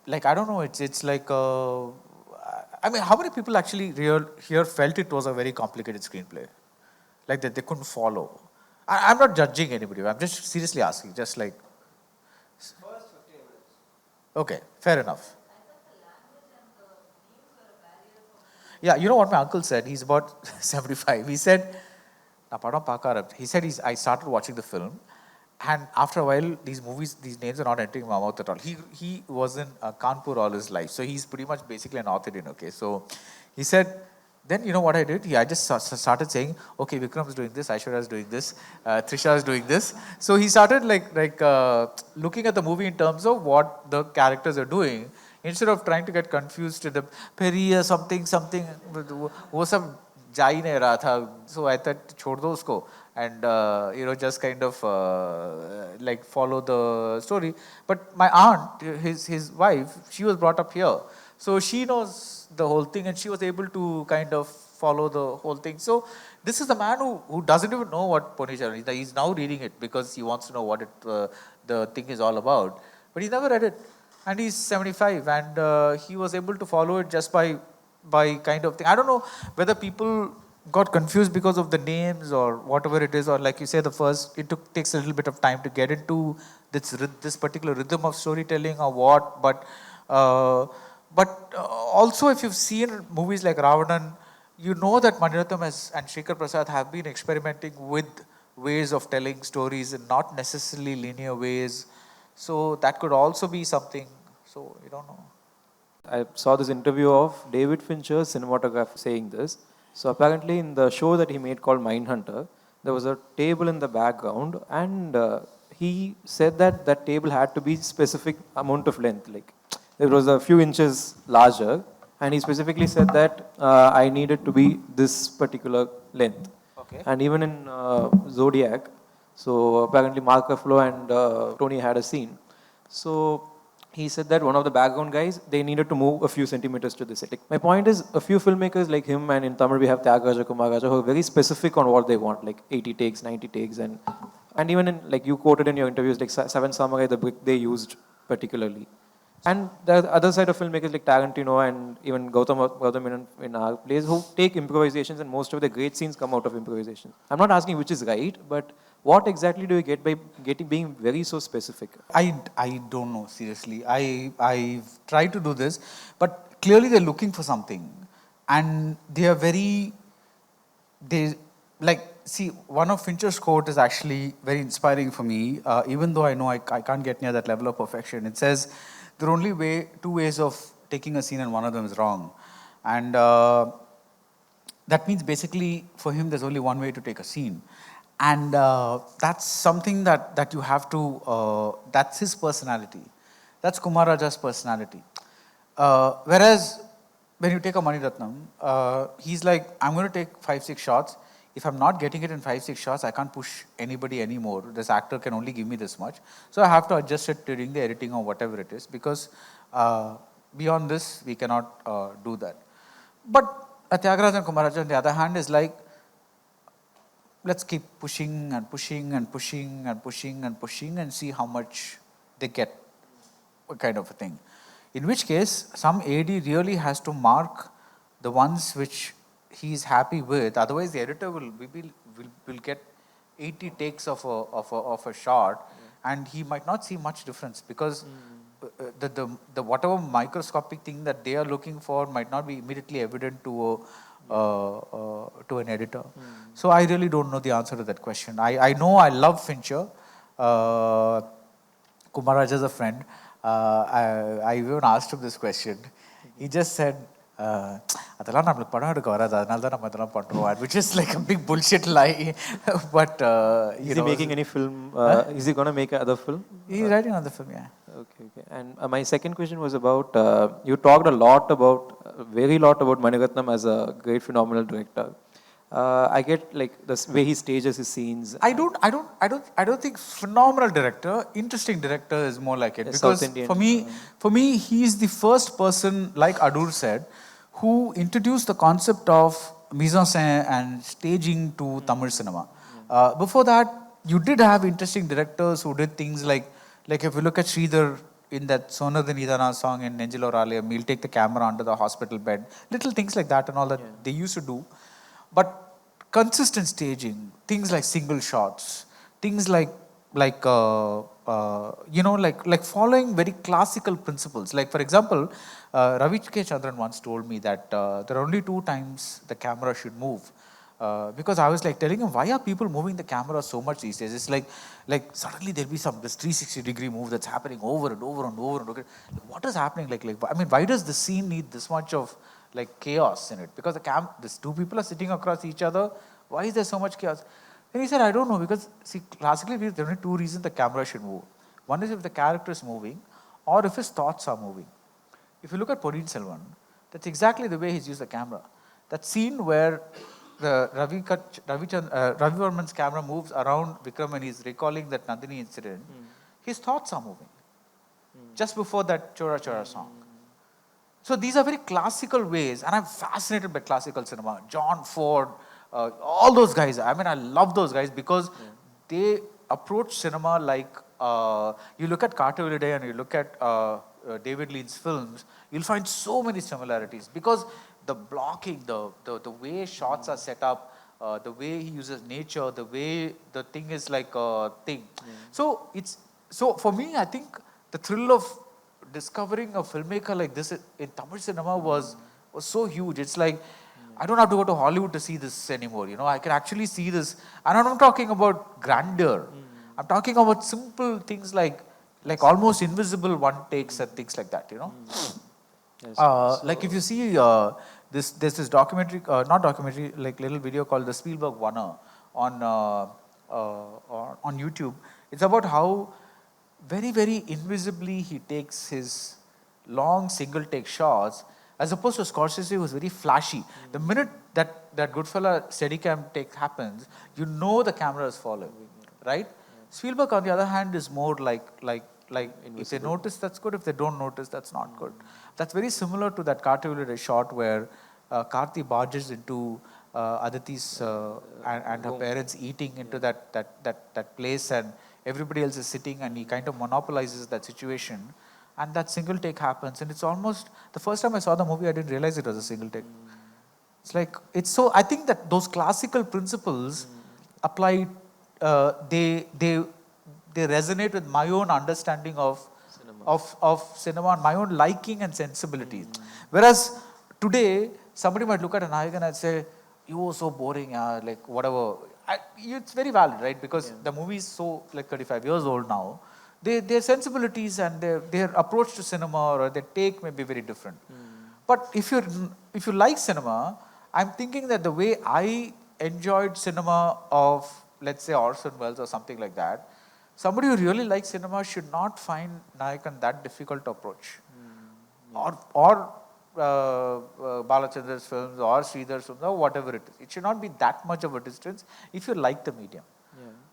like I don't know. It's like I mean, how many people actually here felt it was a very complicated screenplay, like that they couldn't follow. I'm not judging anybody. I'm just seriously asking. Just like okay, fair enough. Yeah, you know what my uncle said? He's about 75. He said, he said I started watching the film, and after a while, these names are not entering my mouth at all. He was in Kanpur all his life, so he's pretty much basically an North Indian. Okay, so he said, then you know what I did? I just started saying, okay, Vikram is doing this, Aishwarya is doing this, Trisha is doing this. So he started looking at the movie in terms of what the characters are doing, instead of trying to get confused to the Periya something, वो सब जा ही नहीं रहा था. So I thought छोड़ दो उसको and just kind of like follow the story. But my aunt, his wife, she was brought up here, so she knows the whole thing, and she was able to kind of follow the whole thing. So this is the man who doesn't even know what Ponnichiran is. He's now reading it because he wants to know what the thing is all about. But he never read it, and he's 75, and he was able to follow it just by kind of thing. I don't know whether people got confused because of the names or whatever it is, or like you say, takes a little bit of time to get into this particular rhythm of storytelling or what. But also, if you've seen movies like Ravanan, you know that Maniratnam and Shekhar Prasad have been experimenting with ways of telling stories in not necessarily linear ways. So that could also be something. So you don't know. I saw this interview of David Fincher's cinematographer saying this. So apparently in the show that he made called Mindhunter, there was a table in the background, and he said that that table had to be specific amount of length. Like it was a few inches larger, and he specifically said that I needed to be this particular length. Okay. And even in Zodiac, so apparently Mark Ruffalo and Tony had a scene. So he said that one of the background guys, they needed to move a few centimeters to the set. Like, my point is, a few filmmakers like him, and in Tamil we have Tyagaraja Kumaraja, who are very specific on what they want, like 80 takes, 90 takes, and even in, like you quoted in your interviews, like Seven Samurai, the brick they used particularly. And the other side of filmmakers like Tarantino and even Gowtham in our plays, who take improvisations, and most of the great scenes come out of improvisation. I'm not asking which is right, but what exactly do you get by being very so specific? I don't know, seriously. I've tried to do this, but clearly they're looking for something. And they are see, one of Fincher's quote is actually very inspiring for me, even though I know I can't get near that level of perfection. It says, there are only two ways of taking a scene, and one of them is wrong. And that means basically for him there's only one way to take a scene. And that's something that you have to, that's his personality. That's Kumar Raja's personality. Whereas when you take a Mani Ratnam, he's like, I'm going to take 5-6 shots. If I'm not getting it in 5-6 shots, I can't push anybody anymore. This actor can only give me this much. So I have to adjust it during the editing or whatever it is, because beyond this, we cannot do that. But Tyagaraja and Kumar Raja, on the other hand, is like, let's keep pushing and pushing and pushing and pushing and pushing and see how much they get, kind of a thing. In which case, some AD really has to mark the ones which he is happy with. Otherwise, the editor will get 80 takes of a shot, and he might not see much difference, because the whatever microscopic thing that they are looking for might not be immediately evident to an editor. So I really don't know the answer to that question. I know I love Fincher. Kumar Raja is a friend. I even asked him this question. He just said, which is like a big bullshit lie. But is he making any film? Is he going to make another film? He's writing another film, yeah. Okay. And my second question was about, you talked very lot about Mani Ratnam as a great phenomenal director. I get like the way he stages his scenes. I don't think phenomenal director. Interesting director is more like it. Yeah, Because South Indian, for me, he is the first person, like Adur said, who introduced the concept of mise-en-scène and staging to Tamil cinema. Before that, you did have interesting directors who did things like if you look at Sridhar in that Sonada Nidana song in Nenjilo Ralayam, he'll take the camera onto the hospital bed. Little things like that and all that they used to do. But consistent staging, things like single shots, things like following very classical principles. Like for example, Ravi K. Chandran once told me that there are only 2 times the camera should move. Because I was like telling him, why are people moving the camera so much these days? It's like suddenly there'll be this 360-degree move that's happening over and over and over and over. Like, what is happening? I mean, why does the scene need this much of like chaos in it? Because these 2 people are sitting across each other. Why is there so much chaos? Then he said, I don't know, because see, classically there are only 2 reasons the camera should move. One is if the character is moving, or if his thoughts are moving. If you look at Ponniyin Selvan, that's exactly the way he's used the camera. That scene where the Ravi Varman's camera moves around Vikram and he's recalling that Nandini incident, his thoughts are moving. Just before that Chora Chora song. So these are very classical ways, and I'm fascinated by classical cinema. John Ford, all those guys. I mean, I love those guys because they approach cinema like, you look at Carter Holiday and you look at David Lean's films, you'll find so many similarities because the blocking, the way shots are set up, the way he uses nature, the way the thing is like a thing. So for me, I think the thrill of discovering a filmmaker like this in Tamil cinema was so huge. It's like, I don't have to go to Hollywood to see this anymore. You know, I can actually see this. And I'm not talking about grandeur. I'm talking about simple things like almost invisible one takes and things like that, you know. Like if you see there's this documentary, not documentary, like little video called the Spielberg Warner on YouTube. It's about how very, very invisibly he takes his long single take shots, as opposed to Scorsese, who's very flashy. The minute that Goodfella Steadicam take happens, you know the camera is following, right? Spielberg, on the other hand, is more like if they notice, that's good. If they don't notice, that's not good. That's very similar to that Carter shot where Karthi barges into Aditi's and her parents eating into that place, and everybody else is sitting, and he kind of monopolizes that situation. And that single take happens, and it's almost, the first time I saw the movie, I didn't realize it was a single take. It's like, it's so, I think that those classical principles apply, they resonate with my own understanding of cinema and my own liking and sensibilities. Whereas today, somebody might look at an Nayakan and say, you were so boring, like whatever. It's very valid, right? Because the movie is so like 35 years old now. Their sensibilities and their approach to cinema or their take may be very different. But if you like cinema, I'm thinking that the way I enjoyed cinema of, let's say, Orson Welles or something like that, somebody who really likes cinema should not find Nayakan that difficult to approach. Or Balachandra's films or Sridhar's films or whatever it is. It should not be that much of a distance if you like the medium.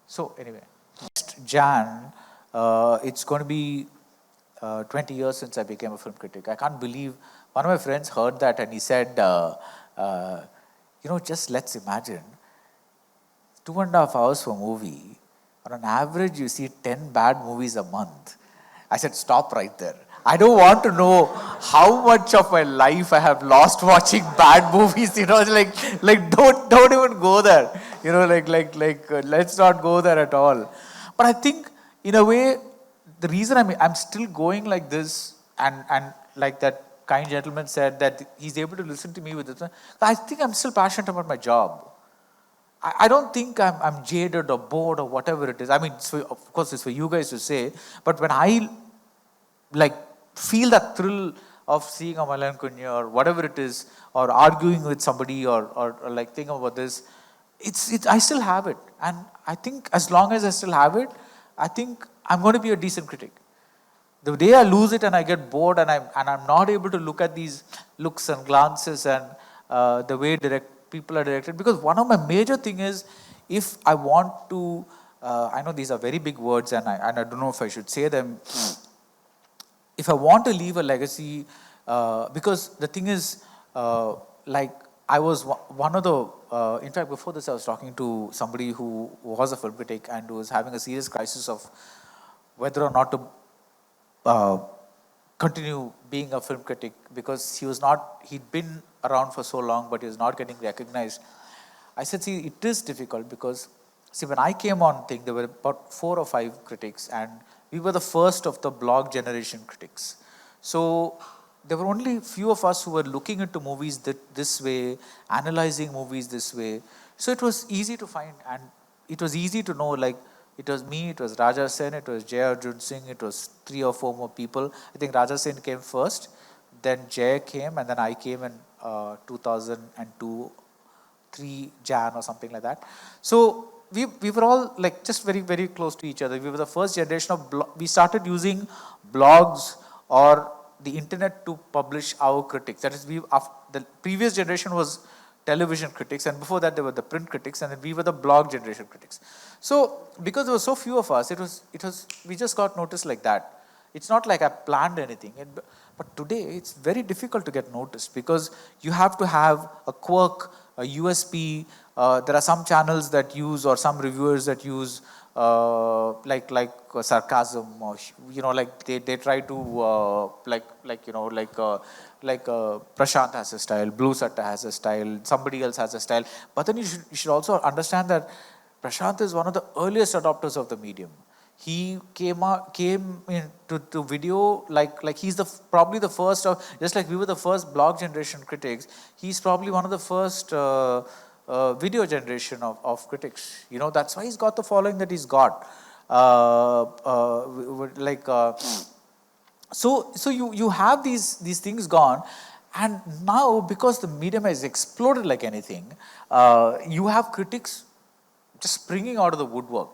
So anyway, next Jan, it's going to be 20 years since I became a film critic. I can't believe, one of my friends heard that and he said, just let's imagine 2.5 hours for a movie. On an average, you see 10 bad movies a month. I said, stop right there. I don't want to know how much of my life I have lost watching bad movies. Like don't even go there. Let's not go there at all. But I think, in a way, the reason I'm still going like this, and like that kind gentleman said that he's able to listen to me with this, I think I'm still passionate about my job. I don't think I'm jaded or bored or whatever it is. I mean, of course, it's for you guys to say. But when I feel that thrill of seeing a Malayan Kunya or whatever it is, or arguing with somebody or like thinking about this, I still have it. And I think as long as I still have it, I think I'm going to be a decent critic. The day I lose it and I get bored and I'm not able to look at these looks and glances and the way people are directed. Because one of my major thing is, if I want to, I know these are very big words and I don't know if I should say them. If I want to leave a legacy, because the thing is, like I was one of the, in fact before this I was talking to somebody who was a film critic and who was having a serious crisis of whether or not to continue being a film critic, because he'd been around for so long but he was not getting recognized. I said, see, it is difficult because, see, when I came on thing, there were about 4 or 5 critics and we were the first of the blog generation critics. So there were only few of us who were looking into movies this way, analyzing movies this way. So it was easy to find, and it was easy to know, like, it was me, it was Raja Sen, it was Jay Arjun Singh, it was 3 or 4 more people. I think Raja Sen came first, then Jay came, and then I came in 2002, 3 Jan or something like that. So we were all like just very, very close to each other. We were the first generation of, we started using blogs or the internet to publish our critics. That is, the previous generation was television critics, and before that there were the print critics, and then we were the blog generation critics. So because there were so few of us, we just got noticed like that. It's not like I planned anything. But today it's very difficult to get noticed because you have to have a quirk, a USP. There are some channels that use, or some reviewers that use like sarcasm, or like they try to Prashant has a style, Blue Satta has a style, somebody else has a style. But then you should also understand that Prashant is one of the earliest adopters of the medium. He came into video like he's probably the first of, just like we were the first blog generation critics, he's probably one of the first video generation of critics. That's why he's got the following that he's got. So you have these things gone, and now because the medium has exploded like anything, you have critics just springing out of the woodwork.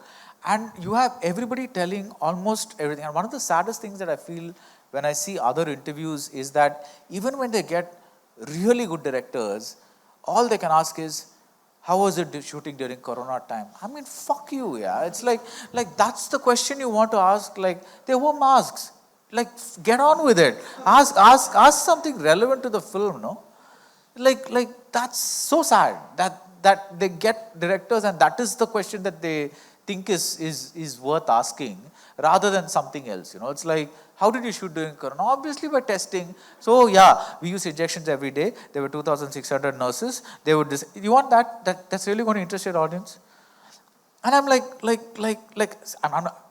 And you have everybody telling almost everything. And one of the saddest things that I feel when I see other interviews is that even when they get really good directors, all they can ask is, how was it shooting during Corona time? I mean, fuck you, yeah. It's like that's the question you want to ask. Like, there were masks. Like, get on with it. Ask something relevant to the film, no? Like that's so sad that they get directors and that is the question that they think is worth asking rather than something else. It's like, how did you shoot during Corona? Obviously by testing. So yeah, we use injections every day. There were 2,600 nurses. They would you want that's really going to interest your audience? And I'm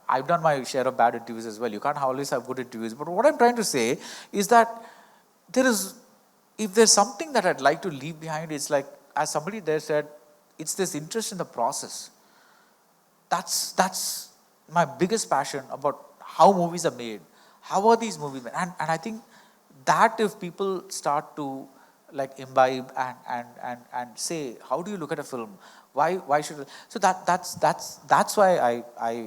I've done my share of bad interviews as well. You can't always have good interviews. But what I'm trying to say is that if there's something that I'd like to leave behind, it's like, as somebody there said, it's this interest in the process. That's my biggest passion about how movies are made. How are these movies made? And I think that if people start to like imbibe and say, how do you look at a film? Why should it? So that's why I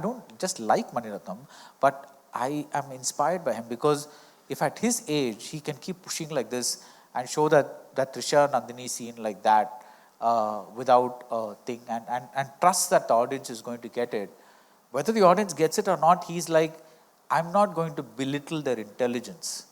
don't just like Maniratnam, but I am inspired by him, because if at his age he can keep pushing like this and show that Trisha Nandini scene like that without a thing, and trust that the audience is going to get it. Whether the audience gets it or not, he's like, I'm not going to belittle their intelligence.